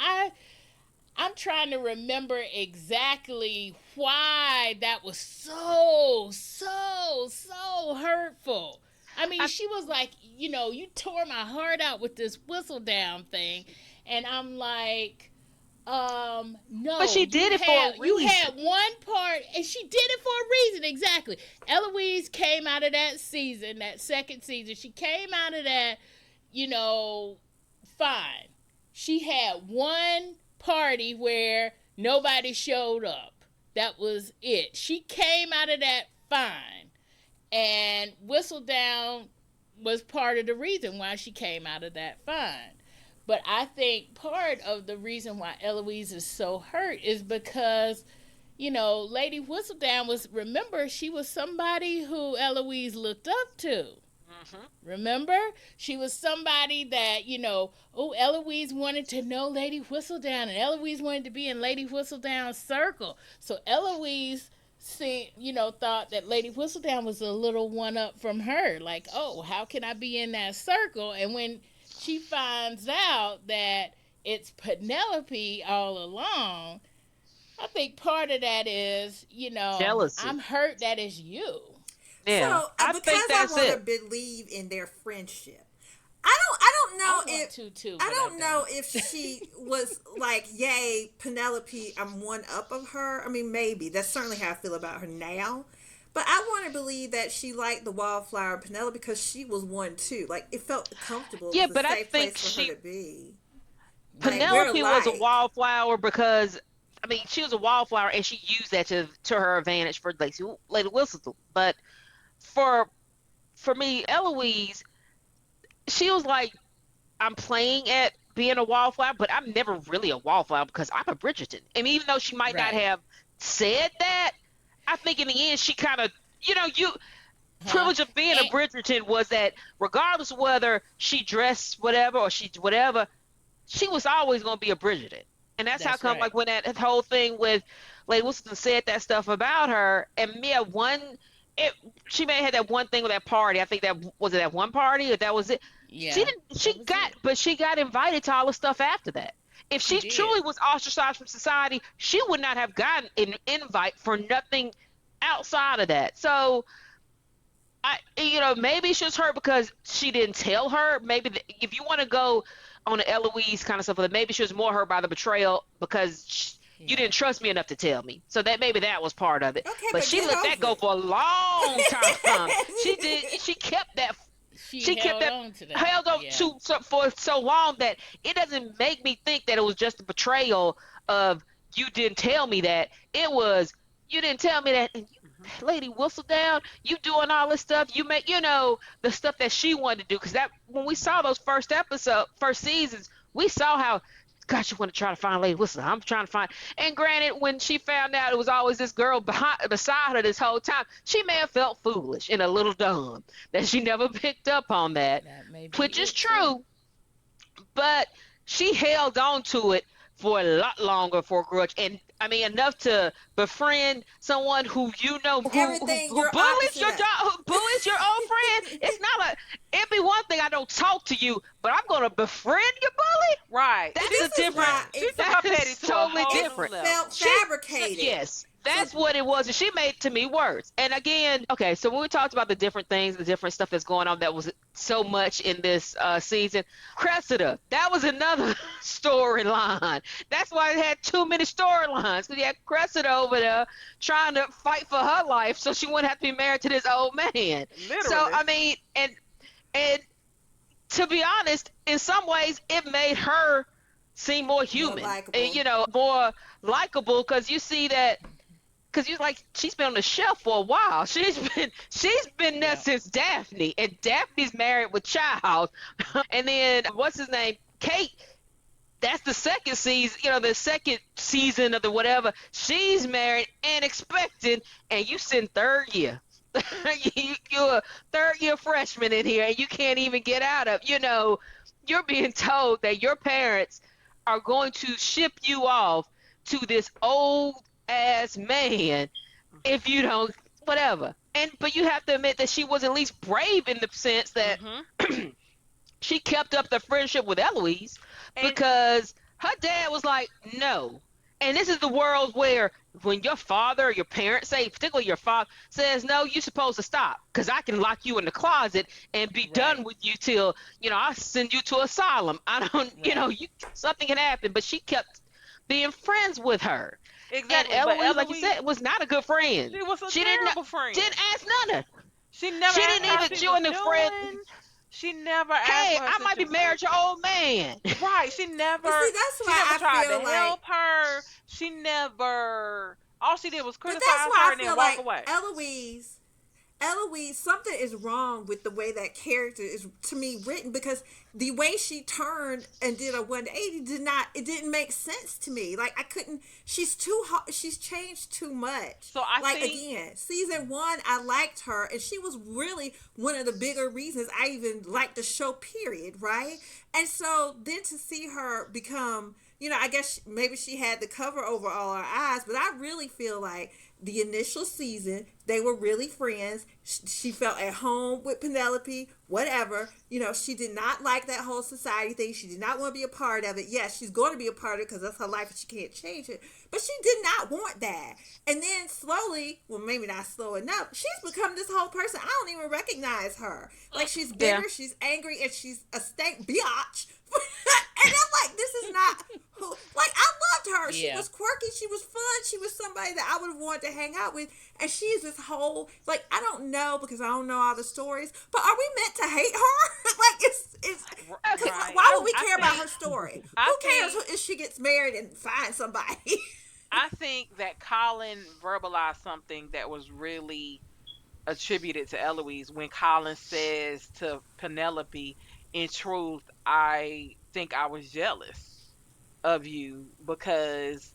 I'm trying to remember exactly why that was so hurtful. I mean, I, she was like, you tore my heart out with this Whistledown thing, and I'm like, but no, she you did it for had a you reason. had one part, and she did it for a reason. Exactly. Eloise came out of that season, that second season. She came out of that, you know, fine. She had one party where nobody showed up. That was it. She came out of that fine. And Whistledown was part of the reason why she came out of that fine. But I think part of the reason why Eloise is so hurt is because, Lady Whistledown remember, she was somebody who Eloise looked up to. Hmm. Remember? She was somebody that, Eloise wanted to know Lady Whistledown, and Eloise wanted to be in Lady Whistledown's circle. So Eloise thought that Lady Whistledown was a little one up from her. Like, oh, how can I be in that circle? And when she finds out that it's Penelope all along, I think part of that is, Jealousy. I'm hurt that it's you. Yeah, So I think because I that's want to it. believe in their friendship, I don't know I want if to too, I but I don't know don't. if she was like, yay, Penelope, I'm one up of her. I mean, maybe that's certainly how I feel about her now. But I want to believe that she liked the wildflower Penelope because she was one too. Like it felt comfortable. It Yeah, was a but I safe think place for her to be. Like Yeah. we're Penelope was a alike. wallflower because I mean she was a wallflower and she used that to her advantage for Lady Whistledown. But for for me, Eloise, she was like, I'm playing at being a wallflower, but I'm never really a wallflower because I'm a Bridgerton. And even though she might not Right. have said that, I think in the end she kind of, you Huh? privilege of being a And, Bridgerton was that regardless of whether she dressed whatever or she whatever, she was always going to be a Bridgerton. And that's how that's come, right. like, when that whole thing with Lady Wilson said that stuff about her, and Mia it, she may have had that one thing with that party. I think that was it that one party, or that was it. She Yeah. didn't, That was it. but she got invited to all the stuff after that. If She she did. truly was ostracized from society, she would not have gotten an invite for nothing outside of that. So, maybe she was hurt because she didn't tell her. Maybe if you want to go on the Eloise kind of stuff, maybe she was more hurt by the betrayal because you Yeah. didn't trust me enough to tell me. So that maybe that was part of it. Okay, But but she get let that over go it. for a long time. She did. She kept that. She She kept held that on to that. held on Yeah. to for so long that it doesn't make me think that it was just a betrayal of you didn't tell me that. It was you didn't tell me that, and Hmm. Lady Whistledown, you doing all this stuff. You make, the stuff that she wanted to do. Because that when we saw those first seasons, we saw how, gosh, you want to try to find Lady Whistledown. I'm trying to find. And granted, when she found out it was always this girl beside her this whole time, she may have felt foolish and a little dumb that she never picked up on that, That may be which is it too. true, but she held on to it for a lot longer for a grudge, and I mean enough to befriend someone who Everything who you're bullies opposite your job, who bullies your old friend. It's of. not it'd be one thing I don't talk to you, but I'm gonna befriend your bully. Right. And That's She a this is different. why yeah, she it took her That petty is to a totally whole it new different. felt level. She, fabricated. yes, So that's what it was. And she made to me words. And again, okay, so when we talked about the different things, the different stuff that's going on that was so much in this season, Cressida, that was another storyline. That's why it had too many storylines because you had Cressida over there trying to fight for her life so she wouldn't have to be married to this old man. So, Literally. I mean, and to be honest, in some ways, it made her seem more more human, and, likable. more likable because you see that because you like she's been on the shelf for a while. She's been there Yeah. since Daphne, and Daphne's married with child, and then what's his name, Kate. That's the second season, the second season of the whatever. She's married and expecting, and you send third year. You're a third year freshman in here, and you can't even get out of. You're being told that your parents are going to ship you off to this old ass man if you don't, whatever. But you have to admit that she was at least brave in the sense that Hmm. she kept up the friendship with Eloise And because Her dad was like, no. And this is the world where when your father or your parents say, particularly your father, says no, you're supposed to stop because I can lock you in the closet and be done Right. with you till, I'll send you to asylum. I don't, Right. something can happen. But she kept being friends with her. And Exactly. But Eloise, like you Eloise, said, was not a good friend. she was a She didn't terrible friend. didn't ask none of. She never She asked didn't how even she was join the friend. doing. She never asked Hey, for her I might be married to situation. your old man. Right. But see, that's She why never I tried to feel like, help her. She never all she did was but that's criticize why her I and then feel walk like away. Eloise, something is wrong with the way that character is to me written, because the way she turned and did a 180 it didn't make sense to me. Like I couldn't. She's too hot. She's changed too much. So I Like think again, season one, I liked her, and she was really one of the bigger reasons I even liked the show. Period. Right. And so then to see her become, I guess maybe she had the cover over all her eyes, but I really feel like the initial season, they were really friends. She felt at home with Penelope, whatever. She did not like that whole society thing. She did not want to be a part of it. Yes, she's going to be a part of it because that's her life and she can't change it. But she did not want that. And then slowly, well, maybe not slow enough, she's become this whole person. I don't even recognize her. Like she's Yeah. bitter, she's angry, and she's a stank biatch. And I'm like, this is not who. Like I loved her. She Yeah. was quirky. She was fun. She was somebody that I would have wanted to hang out with. And she is this whole, like, I don't know because I don't know all the stories. But are we meant to hate her? Like it's because right. why would we I care about think her story? I Who cares think if she gets married and finds somebody? I think that Colin verbalized something that was really attributed to Eloise when Colin says to Penelope, in truth, I think I was jealous of you because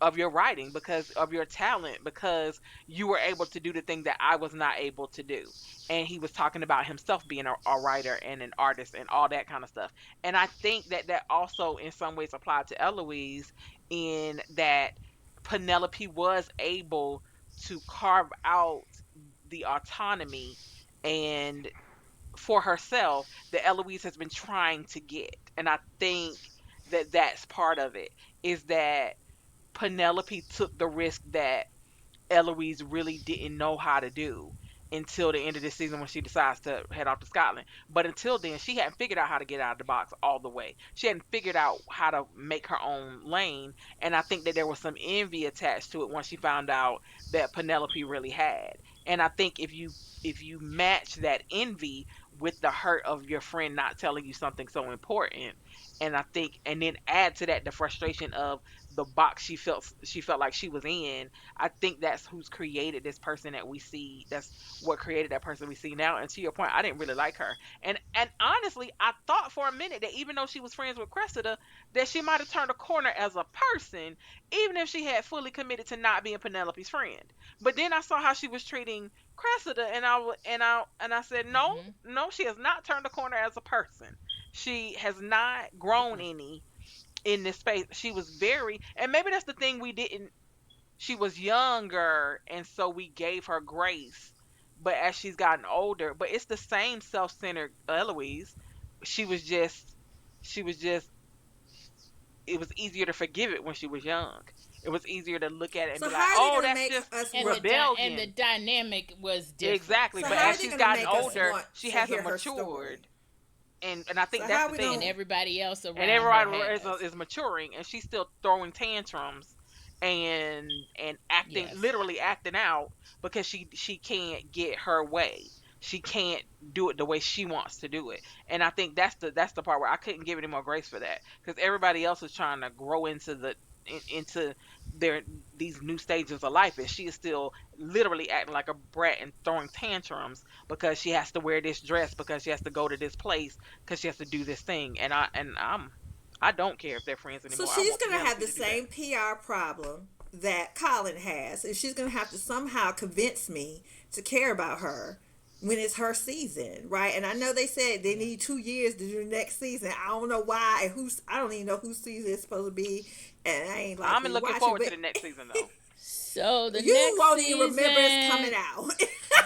of your writing, because of your talent, because you were able to do the thing that I was not able to do. And he was talking about himself being a writer and an artist and all that kind of stuff. And I think that that also in some ways applied to Eloise, in that Penelope was able to carve out the autonomy and for herself that Eloise has been trying to get. And I think that that's part of it, is that Penelope took the risk that Eloise really didn't know how to do until the end of the season when she decides to head off to Scotland. But until then, she hadn't figured out how to get out of the box all the way. She hadn't figured out how to make her own lane. And I think that there was some envy attached to it once she found out that Penelope really had. And I think if you match that envy with the hurt of your friend not telling you something so important, and I think and then add to that the frustration of the box she felt like she was in, I think that's who's created this person that we see. That's what created that person we see now. And to your point, I didn't really like her. And honestly, I thought for a minute that even though she was friends with Cressida, that she might have turned a corner as a person, even if she had fully committed to not being Penelope's friend. But then I saw how she was treating Cressida, and I said, no, Mhm. no, she has not turned a corner as a person. She has not grown any in this space. She was very, and maybe that's the thing we didn't, she was younger and so we gave her grace, but as she's gotten older, but it's the same self-centered Eloise. She was just she was just it was easier to forgive it when she was young. It was easier to look at it and So be like, how are they oh, gonna that's make just us And want? the rebellion. dynamic was different. Exactly, So but how are as they she's gonna gotten make us older want she to hear hasn't her story? matured. And I So think that's how are the we thing. And gonna? everybody else And around her everybody has. is maturing, and she's still throwing tantrums and acting, Yes. literally acting out because she can't get her way. She can't do it the way she wants to do it. And I think that's the part where I couldn't give any more grace for that, because everybody else is trying to grow into their these new stages of life, and she is still literally acting like a brat and throwing tantrums because she has to wear this dress, because she has to go to this place, because she has to do this thing. I don't care if they're friends So anymore. I she's want gonna have Penelope the to do that. same PR problem that Colin has, and she's gonna have to somehow convince me to care about her when it's her season, right? And I know they said they Yeah. need 2 years to do the next season. I don't know why and who's. I don't even know whose season it's supposed to be, and I ain't I'm likely to looking watch it. forward to But the next season though. So the you next won't even remember it's coming season, out.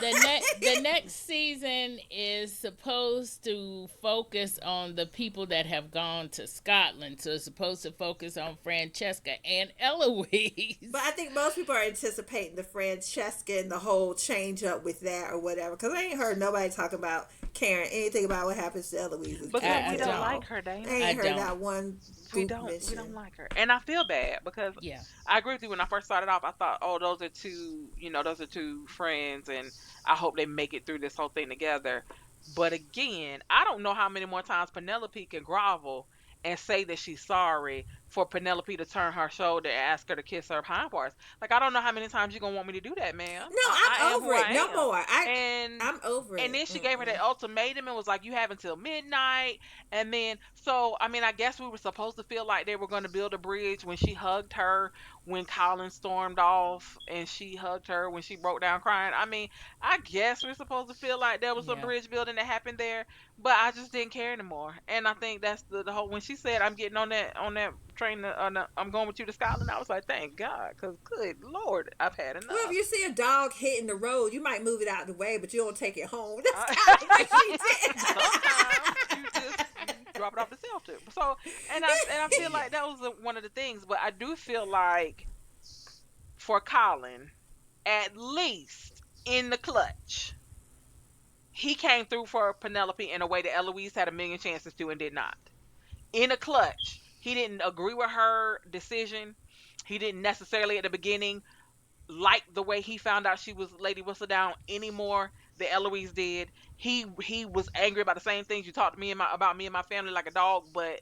the next season is supposed to focus on the people that have gone to Scotland. So it's supposed to focus on Francesca and Eloise. But I think most people are anticipating the Francesca and the whole change up with that or whatever. Because I ain't heard nobody talk about caring anything about what happens to Eloise. Because we don't don't. like her, Dana. I ain't heard that one. We don't like her, and I feel bad because Yeah. I agree with you. When I first started off, I thought, oh, those are two friends, and I hope they make it through this whole thing together. But again, I don't know how many more times Penelope can grovel and say that she's sorry for Penelope to turn her shoulder and ask her to kiss her hindparts. Like, I don't know how many times you're gonna want me to do that, ma'am. No, I I'm am over who it. I No am. more. And I'm over it. and then she gave her that ultimatum and was like, you have until midnight. And then, so, I mean, I guess we were supposed to feel like they were going to build a bridge when she hugged her, when Colin stormed off, and she hugged her when she broke down crying. I mean, I guess we're supposed to feel like there was some Yeah. bridge building that happened there, but I just didn't care anymore. And I think that's the whole, when she said, I'm getting on that train, I'm going with you to Scotland, I was like, thank God, because good Lord, I've had enough. Well, if you see a dog hitting the road, you might move it out of the way, but you don't take it home. That's kind of what she did. Sometimes you just drop it off the shelf. So, and I feel like that was one of the things. But I do feel like for Colin, at least in the clutch, he came through for Penelope in a way that Eloise had a million chances to and did not. In a clutch, he didn't agree with her decision. He didn't necessarily at the beginning like the way he found out she was Lady Whistledown any more than Eloise did. He was angry about the same things you talked to me about me and my family like a dog, but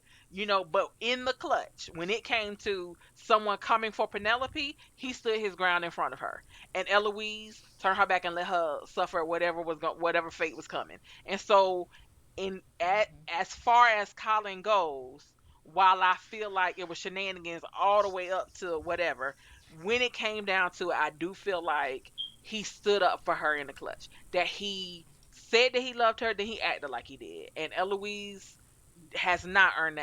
but in the clutch, when it came to someone coming for Penelope, he stood his ground in front of her. And Eloise turned her back and let her suffer whatever fate was coming. And so as far as Colin goes, while I feel like it was shenanigans all the way up to whatever, when it came down to it, I do feel like he stood up for her in the clutch. That he said that he loved her, then he acted like he did. And Eloise has not earned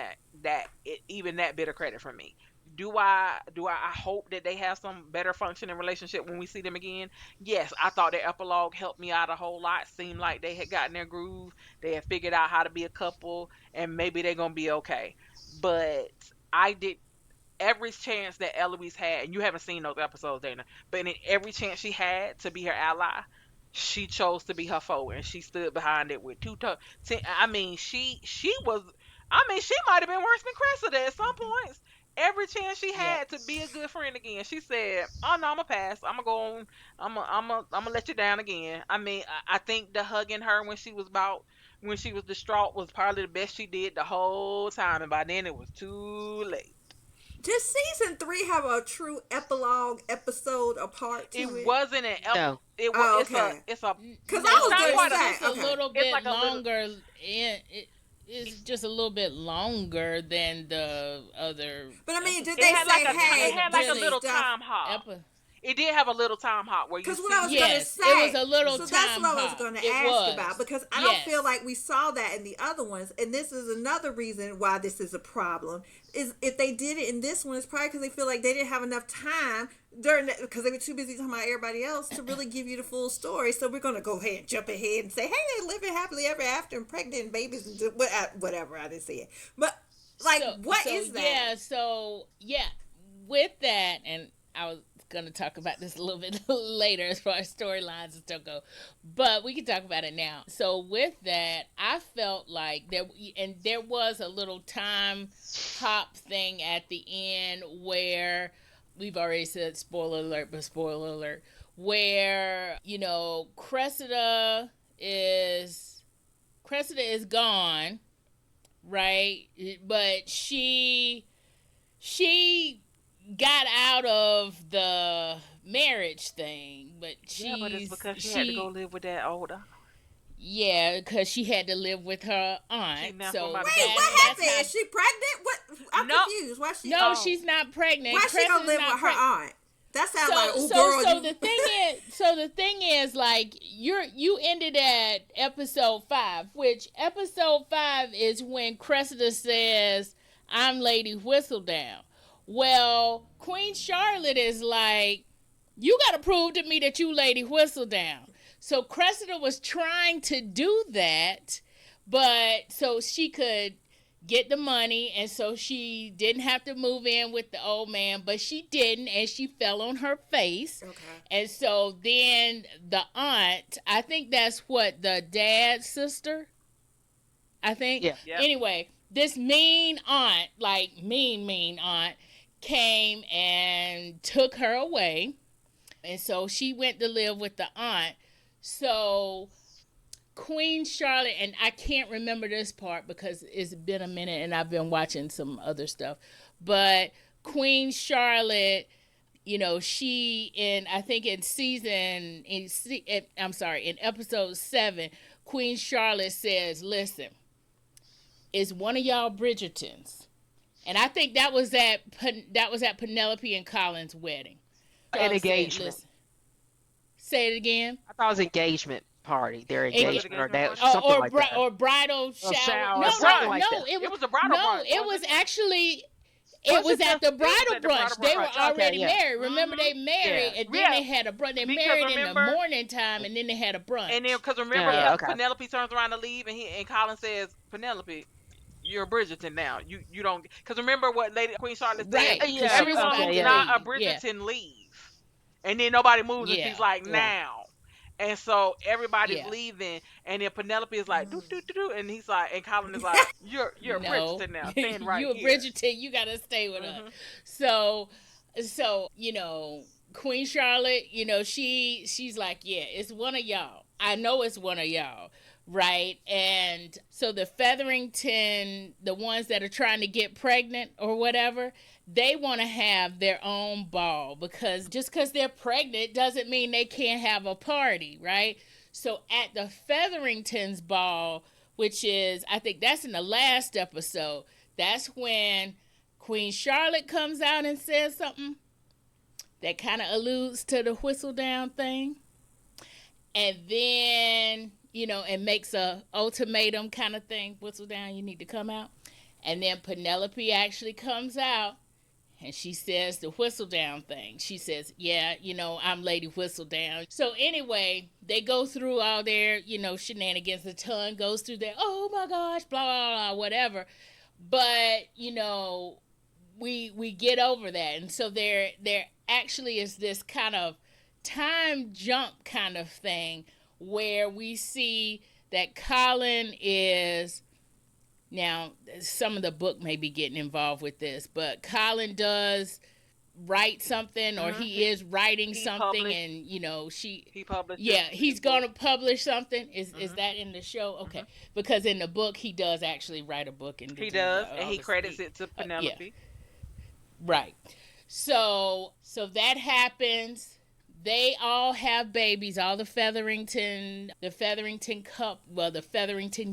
even that bit of credit from me. I hope that they have some better functioning relationship when we see them again? Yes, I thought their epilogue helped me out a whole lot. Seemed like they had gotten their groove. They had figured out how to be a couple, and maybe they're gonna be okay. But I did every chance that Eloise had, and you haven't seen those episodes, Dana, but in every chance she had to be her ally, she chose to be her foe, and she stood behind it with two toes. I mean, she was. I mean, she might have been worse than Cressida at some points. Every chance she had to be a good friend again, she said, "Oh no, I'ma pass. I'ma go on. I'ma let you down again." I mean, I think the hugging her when she was distraught was probably the best she did the whole time, and by then it was too late. Does season 3 have a true epilogue episode apart to it? It wasn't an No. It was. Oh, It's okay. a. Because No, I was not going quite to a- say, it's a okay. little It's bit like a little- longer. It's just a little bit longer than the other. But I mean, did It they had say, like a. hey, It had like a really little stuff? time hop. Epi- It did have a little time hop where you Because see. what I was Yes, going to it say, was a little so that's time what I was hop. going to It ask was. about, because I don't Yes. feel like we saw that in the other ones, and this is another reason why this is a problem. Is if they did it in this one, it's probably because they feel like they didn't have enough time during that, because they were too busy talking about everybody else to really give you the full story. So we're going to go ahead and jump ahead and say, hey, they're living happily ever after and pregnant and babies and whatever. I didn't say it, but like, what is that? Yeah, with that, and I was gonna talk about this a little bit later as far as storylines and stuff go, but we can talk about it now. So with that, I felt like there was a little time hop thing at the end where we've already said spoiler alert, but spoiler alert, where Cressida is gone, right? But she got out of the marriage thing, but it's because she had to go live with that older. Yeah, because she had to live with her aunt. She never So might have Wait, been- what that's happened? how- Is she pregnant? What? I'm No. confused. Why she? No, Oh. she's not pregnant. Why she gonna Cressida's live not with her pregnant. aunt? That sounds like, oh, So girl. so the thing is like you ended at episode 5, which episode 5 is when Cressida says, "I'm Lady Whistledown." Well, Queen Charlotte is like, "You got to prove to me that you Lady Whistledown." So Cressida was trying to do that, but so she could get the money, and so she didn't have to move in with the old man, but she didn't, and she fell on her face. Okay. And so then the aunt, I think that's what, the dad's sister, I think. Yeah. Yep. Anyway, this mean aunt, like mean aunt, came and took her away. And so she went to live with the aunt. So Queen Charlotte, and I can't remember this part because it's been a minute and I've been watching some other stuff. But Queen Charlotte, she I think in episode 7, Queen Charlotte says, "Listen, is one of y'all Bridgertons?" And I think that was at Penelope and Colin's wedding. An Charlotte said, engagement. "Listen." Say it again. I thought it was engagement party. Their engagement or that, Oh, something like that. Or bridal Or shower. shower, No, something like no, that. it was a bridal brunch, it was wasn't it? actually. Was It was it at the- the bridal at the brunch. bridal They were brunch. Okay, already yeah. married. Remember, they married, Yeah. and then Yeah. they had a brunch. They Because married in the remember- morning time, and then they had a brunch. And then, because remember, Yeah, okay. Penelope turns around to leave, and Colin says, "Penelope, you're a Bridgerton now. You don't." Because remember what Lady Queen Charlotte said. Right. 'Cause Yeah, she was Everyone about who's to not a leave. Yeah. Bridgerton leave, and then nobody moves, and Yeah. she's like, Yeah. "Now." And so everybody's Yeah. leaving, and then Penelope is like, "Do do do do," and he's like, and Colin is like, "You're a No, Bridgerton now. Stand right you a here." Bridgerton. You gotta stay with us. Mhm. So Queen Charlotte, she's like, yeah, it's one of y'all. I know it's one of y'all, right? And so the Featherington, the ones that are trying to get pregnant or whatever, they want to have their own ball, because just because they're pregnant doesn't mean they can't have a party, right? So at the Featherington's ball, which is, I think that's in the last episode, that's when Queen Charlotte comes out and says something that kind of alludes to the Whistledown thing. And then, and makes a ultimatum kind of thing. Whistledown, you need to come out. And then Penelope actually comes out and she says the Whistledown thing. She says, yeah, I'm Lady Whistledown. So anyway, they go through all their, shenanigans. The ton goes through their, oh my gosh, blah, blah, blah, whatever. But, we get over that. And so there actually is this kind of time jump kind of thing where we see that Colin is, now some of the book may be getting involved with this, but Colin does write something, or he is writing something, published. and He published. yeah, it. he's gonna publish something. Is that in the show? Okay, because in the book he does actually write a book, and He does, and he credits it to yeah. Penelope. Right. So that happens. They all have babies. All the Featherington the Featherington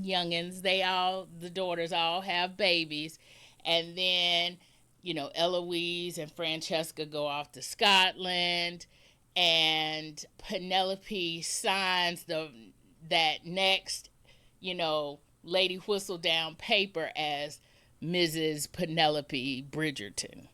youngins. The daughters all have babies, and then Eloise and Francesca go off to Scotland, and Penelope signs that next Lady Whistledown paper as Mrs. Penelope Bridgerton.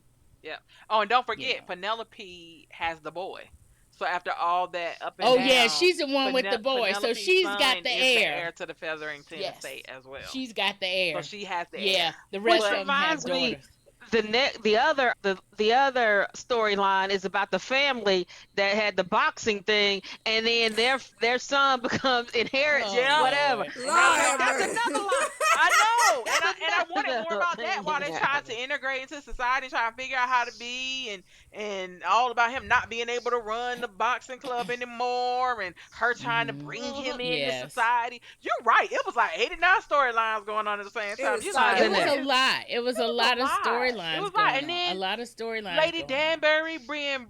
Yeah. Oh, and don't forget, Yeah. Penelope has the boy. So after all that up and Oh down, yeah, she's the one with the boy, so Penelope's she's son got the is heir. to the Featherington Yes. estate as well. She's got the heir. So she has the Yeah, heir. the rest Which of them have reminds me, daughters. the other storyline is about the family that had the boxing thing, and then their son becomes inherits Oh, whatever. Lord. Lord, That's another line. I know, and I wanted more about that while they're Yeah. trying to integrate into society, trying to figure out how to be, and all about him not being able to run the boxing club anymore, and her trying to bring him into Yes. society. You're right. It was like 89 storylines going on at the same time. was You're so like, It Isn't was it? a lot. It was a lot of lot. storylines It was a going lot. And on. then A lot of storylines. Lady going on. Danbury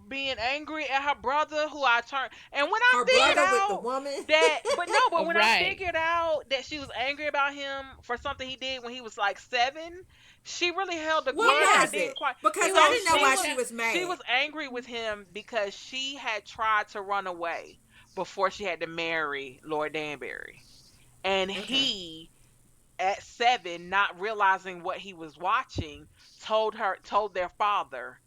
being angry at her brother, who I turned, and when I Her figured brother with out the woman. but when I Right. figured out that she was angry about him for something he did when he was like 7, she really held the What grudge. I was didn't it? quite Because So I didn't know why was- she was mad. She was angry with him because she had tried to run away before she had to marry Lord Danbury, and he, at 7, not realizing what he was watching, told their father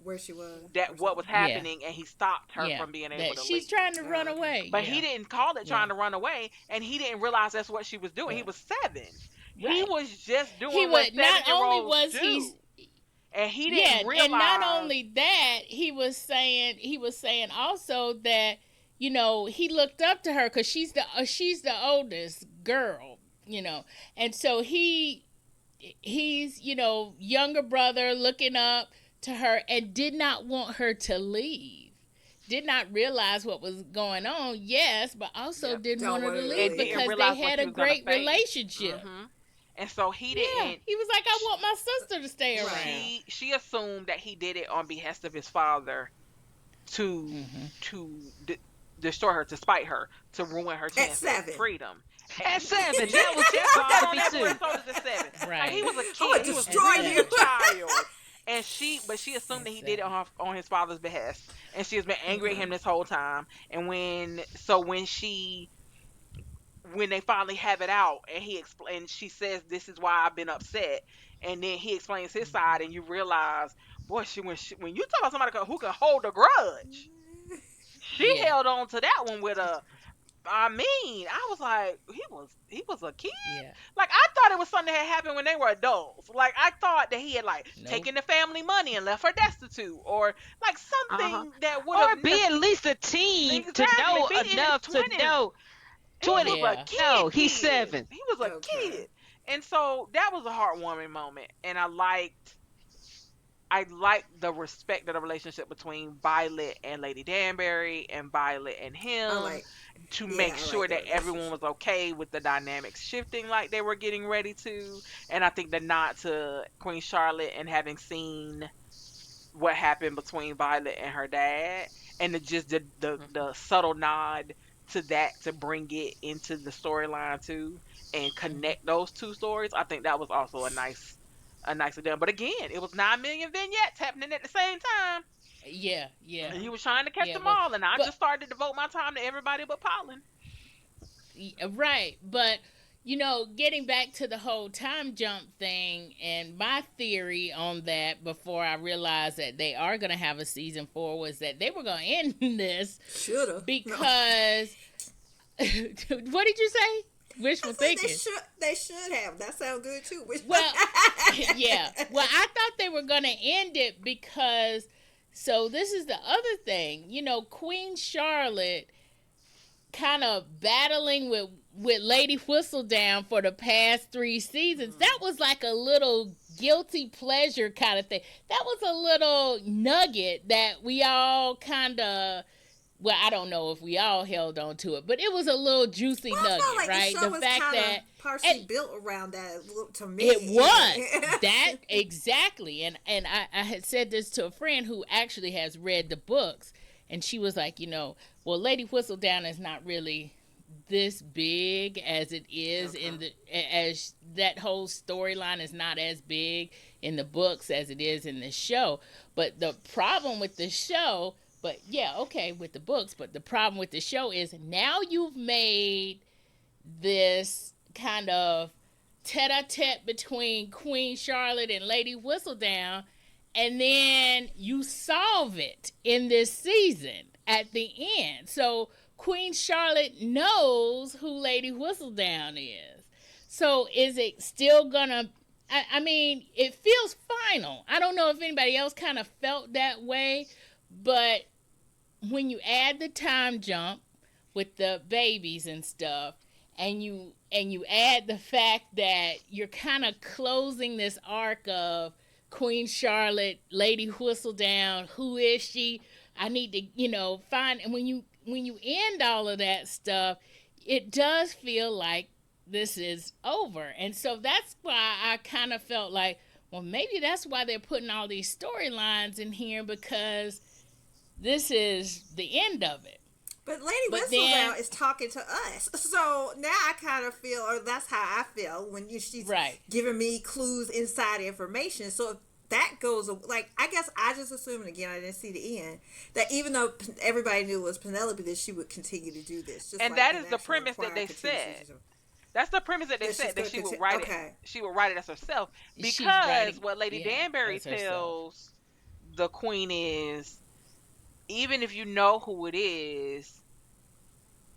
Where she was or that what was something. Yeah. happening, and he stopped her Yeah. from being able That to she's leave. trying to run Oh, okay. away. But Yeah. he didn't call it Yeah. trying to run away, and he didn't realize that's what she was doing. He Right. was 7. He Right. was just He doing what was not only 7-year-olds was he. do, and he Yeah, didn't and not realize. only that, he was saying also that he looked up to her because she's the oldest girl, and so he's younger brother looking up to her and did not want her to leave. Did not realize what was going on, yes, but also Yep. didn't Don't want her want to to leave And leave. didn't because they realize what had she a was gonna great face. relationship. And so he Yeah, didn't. he was like, I want my sister to stay Right. around. She assumed that he did it on behest of his father to Hmm. destroy her, to spite her, to ruin her At chance at 7. freedom. At He 7, just that was put that bothered on me everyone's too. shoulders at 7. Like, he Right. was a I'm gonna kid. He was destroy really you. a child. And she assumed that he did it Exactly. on his father's behest, and she has been angry at Okay. him this whole time. And when they finally have it out, and she says, this is why I've been upset, and then he explains his side, and you realize, boy, when you talk about somebody who can hold a grudge, she Yeah. held on to that one with a. I mean, I was like, he was a kid. Yeah. Like, I thought it was something that had happened when they were adults. Like, I thought that he had, like, Nope. taken the family money and left her destitute, or like Uh-huh. something that would have Or be at least a teen to exactly know be in his enough to 20s. know. He 20. was a Yeah. No, kid. he's Kid. 7. He was a Okay. kid, and so that was a heartwarming moment, and I liked the respect of the relationship between Violet and Lady Danbury, and Violet and I him, like. to Yeah, make I like sure their that everyone relationship. was okay with the dynamics shifting like they were getting ready to. And I think the nod to Queen Charlotte, and having seen what happened between Violet and her dad, and the subtle nod to that, to bring it into the storyline too, and Hmm. connect those two stories. I think that was also a nice done. But again, it was 9 million vignettes happening at the same time, Yeah. Yeah. and he was trying to catch Yeah. them all. And I But just started to devote my time to everybody but Polin. right. But getting back to the whole time jump thing, and my theory on that before I realized that they are going to have a season 4 was that they were going to end this Shoulda. No. because what did you say? I Wishful said they thinking. should. They should have. That sounds good too. Well, yeah. Well, I thought they were going to end it because, so this is the other thing. Queen Charlotte kind of battling with Lady Whistledown for the past 3 seasons. That was like a little guilty pleasure kind of thing. That was a little nugget that we all kind of, well, I don't know if we all held on to it, but it was a little juicy Well, I nugget, felt like right? the show The was fact kind that of partially built around that to me. it was that exactly, and I had said this to a friend who actually has read the books, and she was like, well, Lady Whistledown is not really this big as it is in Okay. as that whole storyline is not as big in the books as it is in the show. But the problem with the show, but yeah, okay, with the books, but the problem with the show is now you've made this kind of tete-a-tete between Queen Charlotte and Lady Whistledown, and then you solve it in this season at the end. So Queen Charlotte knows who Lady Whistledown is. So is it still gonna? I mean, it feels final. I don't know if anybody else kind of felt that way, but when you add the time jump with the babies and stuff, and you add the fact that you're kind of closing this arc of Queen Charlotte, Lady Whistledown, who is she? I need to, find. And when you end all of that stuff, it does feel like this is over. And so that's why I kind of felt like, well, maybe that's why they're putting all these storylines in here, because this is the end of it. But Lady But Whistledown then, is talking to us, so now I kind of feel, or that's how I feel when she's right. giving me clues, inside information. So if that goes, like, I guess I just assumed, again, I didn't see the end, that even though everybody knew it was Penelope, that she would continue to do this. Just And like that the is the National premise that Enquirer they continues said. to do. That's the premise that they That she's said, that going she to would continue. write it. Okay. She would write it as herself, She's because writing, what Lady yeah, Danbury as herself. tells the queen is, even if you know who it is,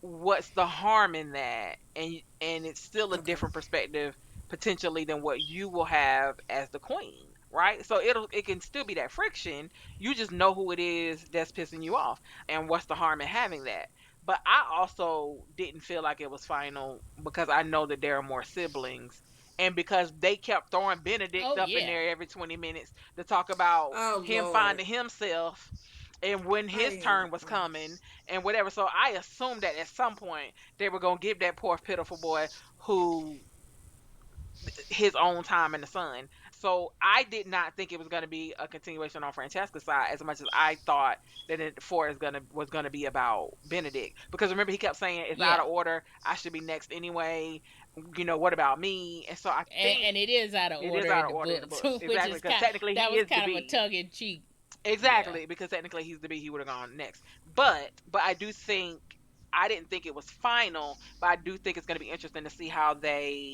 what's the harm in that? And it's still a Okay. different perspective potentially than what you will have as the queen, right? So it can still be that friction. You just know who it is that's pissing you off, and what's the harm in having that? But I also didn't feel like it was final because I know that there are more siblings, and because they kept throwing Benedict Oh up in yeah. there every 20 minutes to talk about Oh him Lord. finding himself and when I his didn't even. turn was coming and whatever. So I assumed that at some point they were gonna give that poor pitiful boy who his own time in the sun. So I did not think it was gonna be a continuation on Francesca's side as much as I thought that it four is gonna was gonna be about Benedict. Because remember he kept saying it's out Yeah. of order, I should be next anyway. What about me? And so I think And it is out of it is order out in of the order in the books, books. which Exactly, is because technically that he was is the kind of a bee. tongue in cheek. Yeah. Exactly, because technically he's the B, he would have gone next. But I do think I didn't think it was final, but I do think it's going to be interesting to see Come back.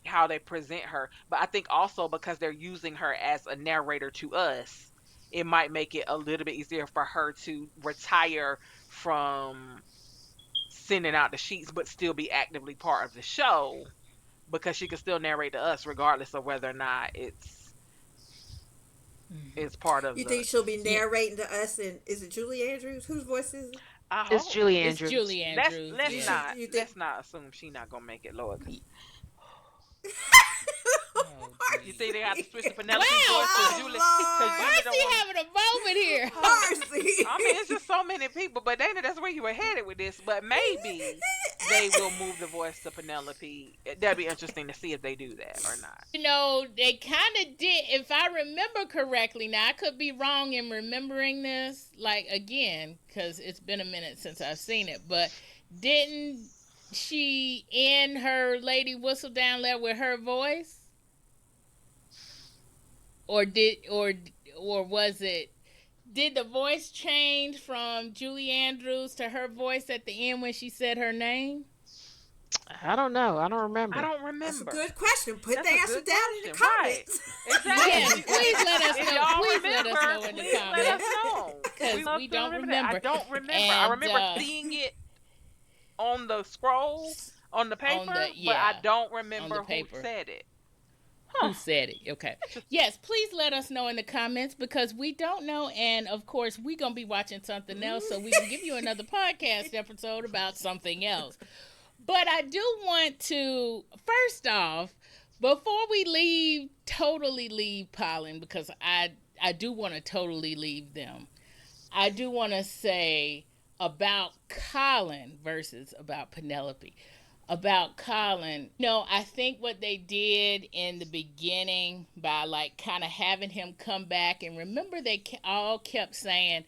how they present her. But I think also because they're using her as a narrator to us, it might make it a little bit easier for her to retire from sending out the sheets but still be actively part of the show because she can still narrate to us regardless of whether or not it's part of You the. think she'll be Yeah. narrating to us? And is it Julie Andrews? Whose voice is it? I It's hope. Julie It's Andrews. Julie Let's Andrews. let's You Yeah. should. not You think? let's not assume she's not gonna make it, Lord. 'Cause Oh you geez. think they got to switch to Wow. Penelope's voice because Julie don't Marcy want. having a moment here. Marcy. I mean, it's just so many people, but Dana, that's where you were headed with this. But maybe they will move the voice to Penelope. That'd be interesting to see if they do that or not. They kind of did. If I remember correctly, now I could be wrong in remembering this, like again, because it's been a minute since I've seen it. But didn't she end her Lady Whistledown letter with her voice, or was it? Did the voice change from Julie Andrews to her voice at the end when she said her name? I don't know. I don't I remember. don't That's a remember. good question. Put That's the a answer good down in the question. Right. comments. Exactly. Yes, please let us If know. y'all Please let us remember, know in the please let us comments know. because love we to don't that. remember. I don't remember. I And remember seeing it on the scroll on the on paper, the but I don't on the remember who paper. said it. Who said it? Okay. Yes, please let us know in the comments because we don't know. And of course, we're going to be watching something else so we can give you another podcast episode about something else. But I do want to, first off, before we totally leave Polin, because I do want to totally leave them, I do want to say about Colin versus about Penelope. About Colin, I think what they did in the beginning by like kind of having him come back, and remember they all kept saying,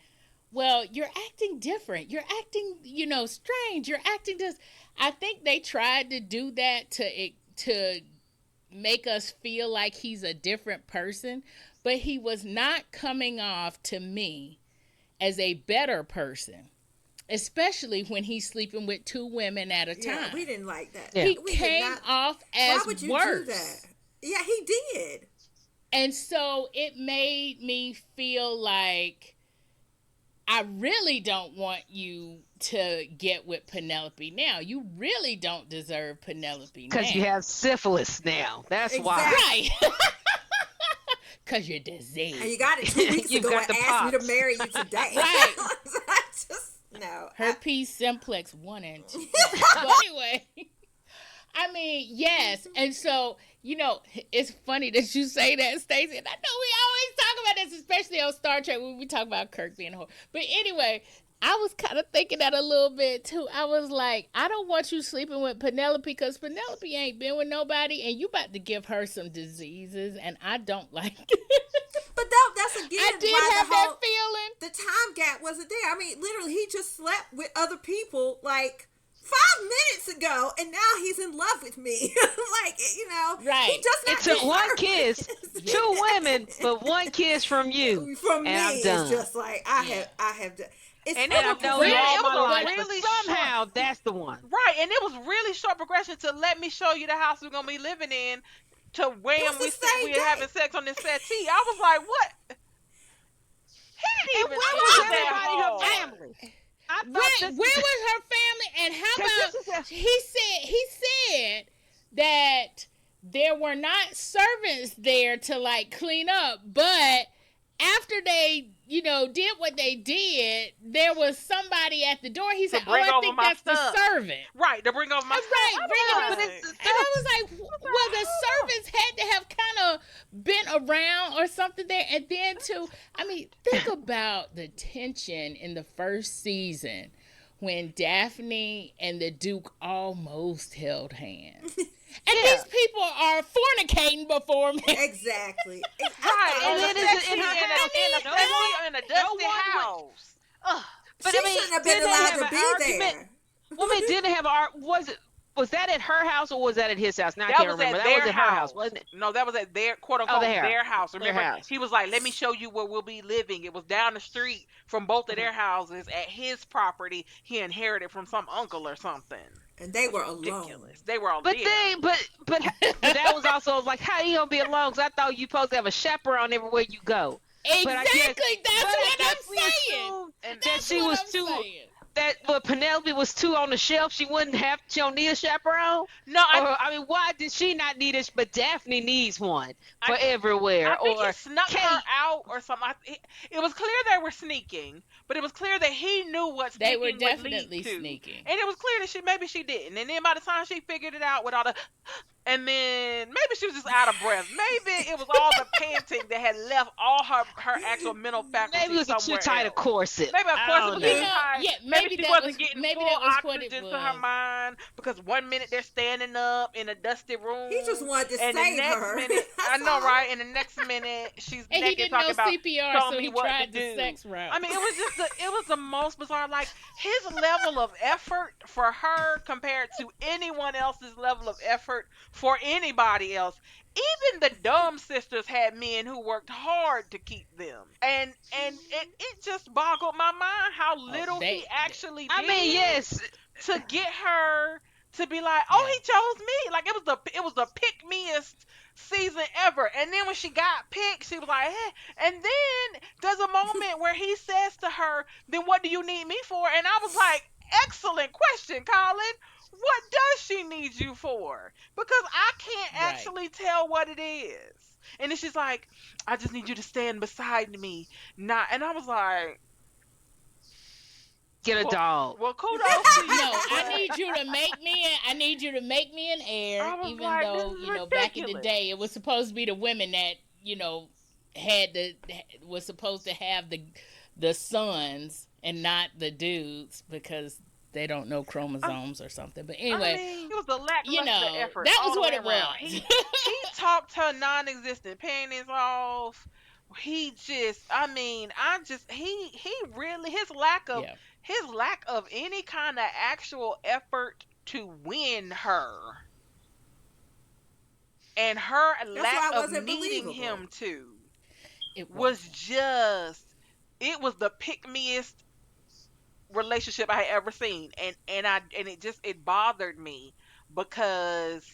well, you're acting different. You're acting, strange. You're acting this. I think they tried to do that to make us feel like he's a different person, but he was not coming off to me as a better person, especially when he's sleeping with two women at a time. Yeah, we didn't like that. Yeah. He We came did not. off as Why would you worse. do that? Yeah, he did. And so it made me feel like I really don't want you to get with Penelope now. You really don't deserve Penelope now. Because you have syphilis now. That's why. Right. Because you're diseased. And you got it 2 weeks You've ago got and the asked me to pox. marry you today. Right. I just, no. Herpes simplex 1 and 2. But anyway, I mean, yes. And so, it's funny that you say that, Stacey. And I know we always talk about this, especially on Star Trek when we talk about Kirk being a whore. But anyway, I was kind of thinking that a little bit too. I was like, I don't want you sleeping with Penelope because Penelope ain't been with nobody and you about to give her some diseases and I don't like it. But that's again I did why have the whole, that feeling. the time gap wasn't there. I mean, literally, he just slept with other people like 5 minutes ago, and now he's in love with me. Right. He just not It took one deserve kiss, it. 2 women, but 1 kiss from you. From and me, I'm done. it's just like I have done. It's And And it I've was known really- you all it my was life, really but somehow that's the one. Right, and it was really short progression to let me show you the house we're gonna be living in to That's when the we same were having day. sex on this settee. I was like, what? He And didn't even where was try that everybody, her hard. family? I thought Right. this Where was was her family? And how because this about is a he said that there were not servants there to like clean up, but after they, did what they did, there was somebody at the door. He To said, "Oh, bring I over think my that's the stuff. servant." Right, to bring over my stuff. Right, I bringing yeah, was but us. like, it's And I was like, well, the hold servants had to have kind of been around or something there. And then, too, I mean, think about the tension in the first season when Daphne and the Duke almost held hands. And yeah. these people are fornicating before me. Exactly. right, And on a then is it settee in her house? No one, in a no dusty one would. house. Ugh. But She I mean, shouldn't have been didn't they allowed have to an be argument? there. Well, I mean, didn't have was that at her house or was that at his house? Now I That can't was remember. at That was their at her house, house. wasn't it? No, that was at their quote Oh, unquote their their house. their Remember, house. he was like, "Let me show you where we'll be living." It was down the street from both of their houses at his property. He inherited from some uncle or something. And they It was were alone. ridiculous. They were all But yeah. then, but that was also like, how you gonna be alone? Because I thought you supposed to have a chaperone everywhere you go. But I guess, Exactly. That's but what I guess I'm we saying. assumed And that That's she what was I'm too. saying. But Penelope was too on the shelf. She wouldn't have. She don't need a chaperone. no, Or I mean, why did she not need it? But Daphne needs one I for everywhere. I think he Or snuck her Kate. out or something. It was clear they were sneaking, but it was clear that he knew what They were sneaking would lead definitely to. sneaking. And it was clear that maybe she didn't. And then by the time she figured it out with all the and then maybe she was just out of breath. Maybe it was all the panting that had left all her actual mental Maybe it faculties was too somewhere tight a else. corset. Maybe of I course it don't was know. too tight. Yeah, Maybe she wasn't getting maybe full that was what it oxygen to was. her mind because one minute they're standing up in a dusty room. He just wanted to And the save next her. minute, I That's know, all. right? And the next minute, she's And he naked didn't know talking about CPR, telling so me he what to tried the do. sex route. I mean, it was the most bizarre. Like his level of effort for her compared to anyone else's level of effort for anybody else. Even the dumb sisters had men who worked hard to keep them, and it just boggled my mind how Oh, little he actually I mean, did yes. to get her to be like, oh, Yeah. he chose me. Like it was the pick meest season ever. And then when she got picked, she was like, hey. And then there's a moment where he says to her, then what do you need me for? And I was like, excellent question, Colin. What does she need you for? Because I can't Right. actually tell what it is. And then she's like, I just need you to stand beside me. Not and I was like, Get a dog. well, kudos to you. No, I but- need you to make me. I need you to make me an heir. I was Even like, though this is back in the ridiculous. day, it was supposed to be the women that had the was supposed to have the sons and not the dudes because they don't know chromosomes or something. But anyway, I mean, it was the lackluster effort. that all was the what way it around. was. He talked her non-existent panties off. He just, I mean, he really Yeah. his lack of any kind of actual effort to win her, and her That's why lack it of wasn't needing believable. him to It was just, it was the pick meest relationship I had ever seen, and it bothered me because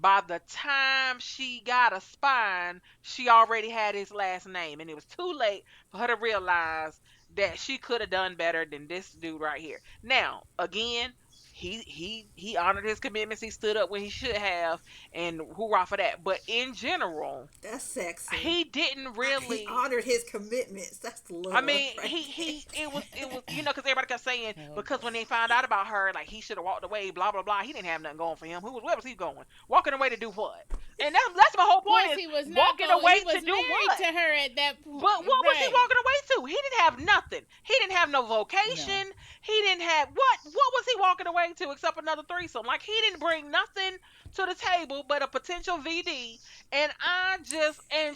by the time she got a spine, she already had his last name, and it was too late for her to realize that she could have done better than this dude right here. Now, again, he honored his commitments. He stood up when he should have, and hoorah for that. But in general, That's sexy. he didn't really. He honored his commitments. That's love. I mean, right he there. it was because everybody kept saying Oh, because boy. when they found out about her, like he should have walked away, blah blah blah. He didn't have nothing going for him. Where was he going? Walking away to do what? And that's my whole point Plus, is he was not walking going, away he was to do married what? to her at that point. But what was he Right. walking away to? He didn't have nothing. He didn't have no vocation. No. He didn't have what? What was he walking away to except another threesome? Like he didn't bring nothing to the table but a potential VD. And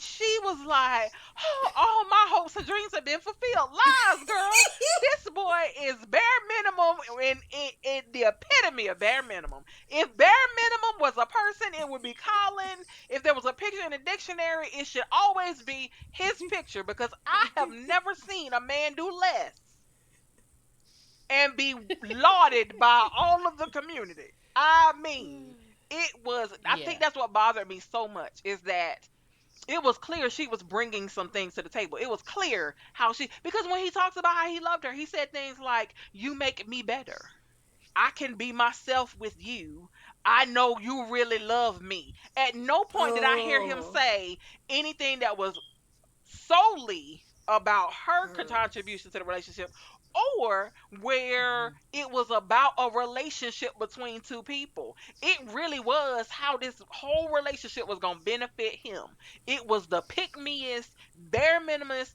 she was like, oh, all my hopes and dreams have been fulfilled. Lies, girl. This boy is bare minimum in the epitome of bare minimum. If bare minimum was a person, it would be Colin. If there was a picture in a dictionary, it should always be his picture because I have never seen a man do less and be lauded by all of the community. I mean, it was, I Yeah. think that's what bothered me so much, is that it was clear she was bringing some things to the table. It was clear how she, because when he talks about how he loved her, he said things like, "You make me better. I can be myself with you. I know you really love me." At no point did I hear him Oh, say anything that was solely about her her. contribution to the relationship, or where Mhm. it was about a relationship between two people. It really was how this whole relationship was going to benefit him. It was the pick meest, bare minimist,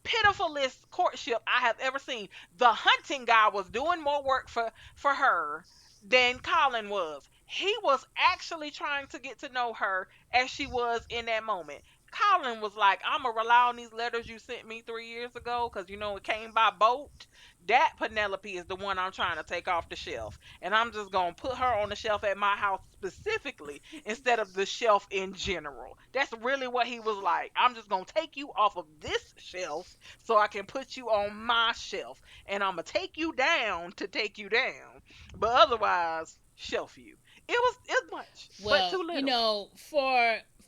pitifulest courtship I have ever seen. The hunting guy was doing more work for her than Colin was. He was actually trying to get to know her as she was in that moment. Colin was like, "I'm gonna rely on these letters you sent me 3 years ago, because it came by boat. That Penelope is the one I'm trying to take off the shelf, and I'm just gonna put her on the shelf at my house specifically instead of the shelf in general." That's really what he was like. "I'm just gonna take you off of this shelf so I can put you on my shelf, and I'm gonna take you down to take you down, but otherwise shelf you." It's much, but Well, too little.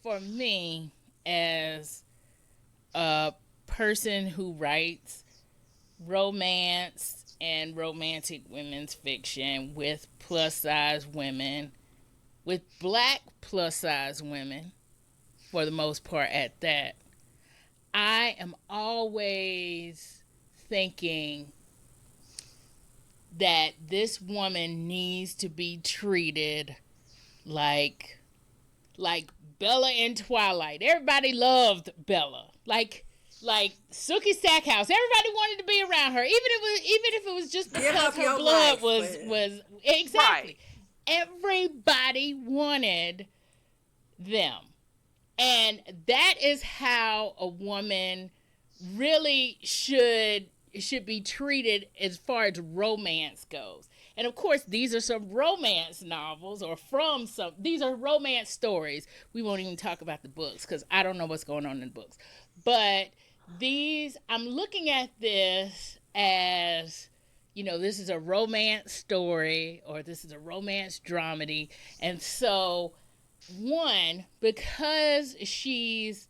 for me, as a person who writes romance and romantic women's fiction with plus size women, with black plus size women, for the most part at that, I am always thinking that this woman needs to be treated like Bella in Twilight. Everybody loved Bella. Like Sookie Stackhouse. Everybody wanted to be around her, even if it was just Give because up her your blood life was for him. was exactly. Right. Everybody wanted them. And that is how a woman really should be treated as far as romance goes. And of course, these are some romance novels, or these are romance stories. We won't even talk about the books because I don't know what's going on in the books. But I'm looking at this as, this is a romance story, or this is a romance dramedy. And so, one, because she's,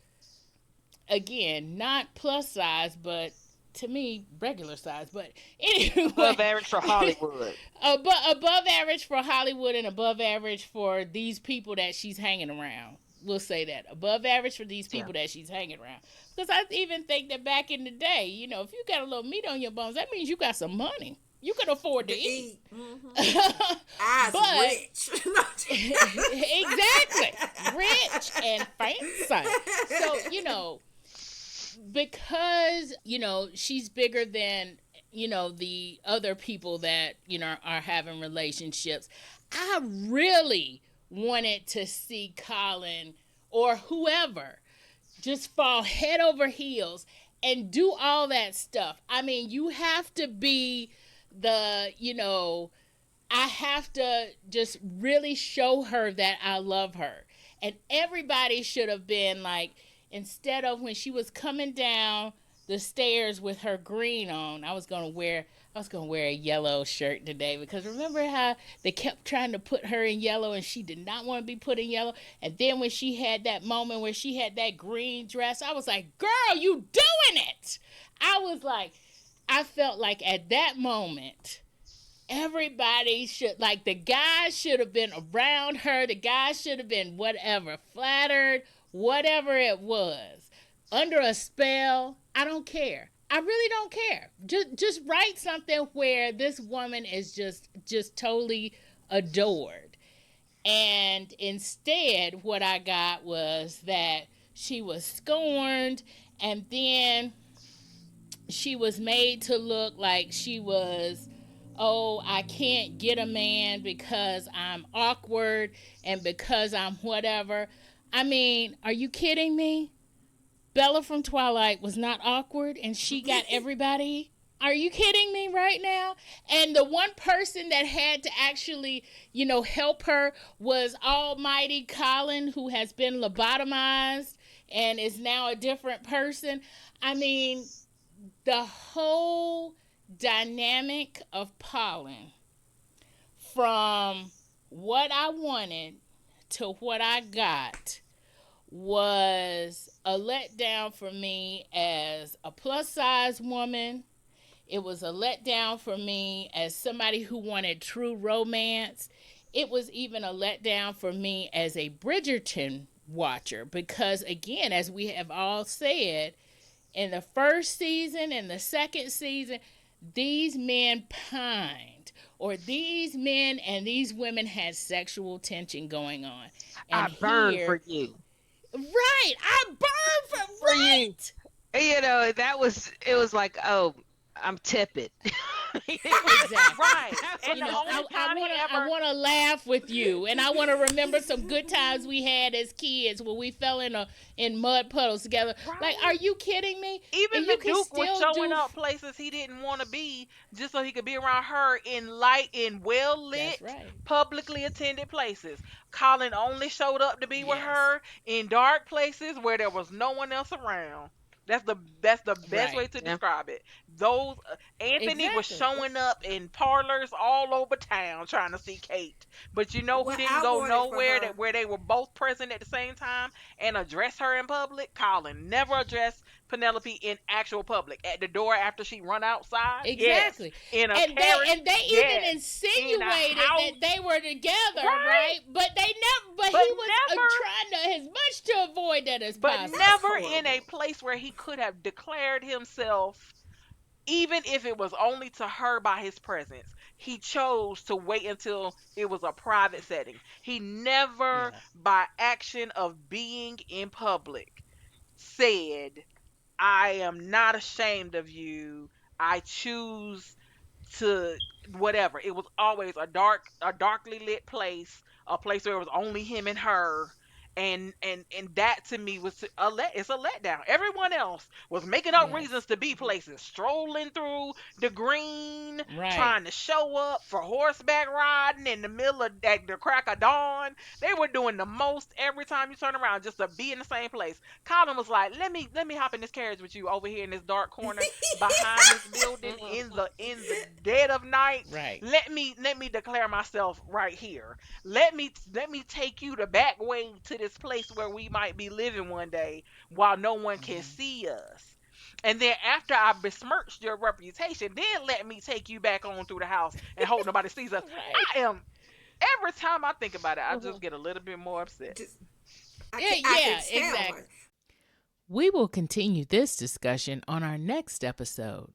again, not plus size, but to me regular size, but Above anyway, average for Hollywood. above average for Hollywood and above average for these people that she's hanging around. We'll say that above average for these Yeah. people that she's hanging around, because I even think that back in the day, if you got a little meat on your bones, that means you got some money, you can afford to To eat. eat. Eyes But rich. exactly, rich and fancy. So, because she's bigger than the other people that are having relationships, I really wanted to see Colin or whoever just fall head over heels and do all that stuff. I mean, you have to be I have to just really show her that I love her. And everybody should have been like, instead of when she was coming down the stairs with her green on, I was gonna wear a yellow shirt today, because remember how they kept trying to put her in yellow and she did not want to be put in yellow. And then when she had that moment where she had that green dress, I was like, "Girl, you doing it!" I felt like at that moment, everybody should, like, the guys should have been around her, the guys should have been whatever, flattered, whatever it was, under a spell. I don't care. I really don't care. Just write something where this woman is just totally adored. And instead, what I got was that she was scorned, and then she was made to look like she was, "Oh, I can't get a man because I'm awkward and because I'm whatever." I mean, are you kidding me? Bella from Twilight was not awkward and she got everybody. Are you kidding me right now? And the one person that had to actually, help her was Almighty Colin, who has been lobotomized and is now a different person. I mean, the whole dynamic of Polin, from what I wanted to what I got was a letdown for me as a plus size woman. It was a letdown for me as somebody who wanted true romance. It was even a letdown for me as a Bridgerton watcher because, again, as we have all said, in the first season and the second season, these men pined, or these men and these women had sexual tension going on. And I burned here, for you. right, I burned for you. right. You know, it was like, oh, I'm tepid. Exactly. Right. And You the know, only time he I ever want to laugh with you, and I want to remember some good times we had as kids when we fell in mud puddles together. Right. Like, are you kidding me? Even And the you can Duke was still showing do. up places he didn't want to be just so he could be around her in well That's lit, right. publicly attended places. Colin only showed up to be with Yes. her in dark places where there was no one else around. That's the best way Right. to Yeah. describe it. Those Anthony was Exactly. showing up in parlors all over town trying to see Kate. But you know who What didn't I go wanted for nowhere her, that where they were both present at the same time and address her in public? Colin never addressed Penelope in actual public. At the door after she run outside? Yes. Exactly. In a And carriage? they even Yes. In a insinuated house? that they were together, Right. right? But they never. But But he was never trying to as much to avoid that as but possible. that's never in a horrible. place where he could have declared himself, even if it was only to her by his presence. He chose to wait until it was a private setting. He never, Yeah. by action of being in public, said, I am not ashamed of you. I choose to whatever. It was always a darkly lit place, a place where it was only him and her. And that to me was it's a letdown. Everyone else was making up reasons Yes. to be places, strolling through the green, Right. trying to show up for horseback riding in the middle of at the crack of dawn. They were doing the most every time you turn around just to be in the same place. Colin was like, let me hop in this carriage with you over here in this dark corner behind this building in the dead of night. Right. Let me declare myself right here. Let me take you the back way to this place where we might be living one day while no one can Mhm. see us. And then after I besmirched your reputation, then let me take you back on through the house and hope nobody sees us. Right. I am every time I think about it, I Mhm. just get a little bit more upset. Just, Yeah. I can Yeah. tell. Exactly. We will continue this discussion on our next episode.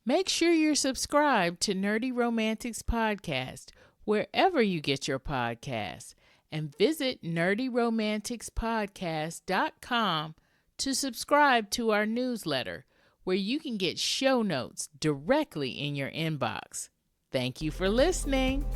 Make sure you're subscribed to Nerdy Romantics Podcast wherever you get your podcasts, and visit nerdyromanticspodcast.com to subscribe to our newsletter, where you can get show notes directly in your inbox. Thank you for listening.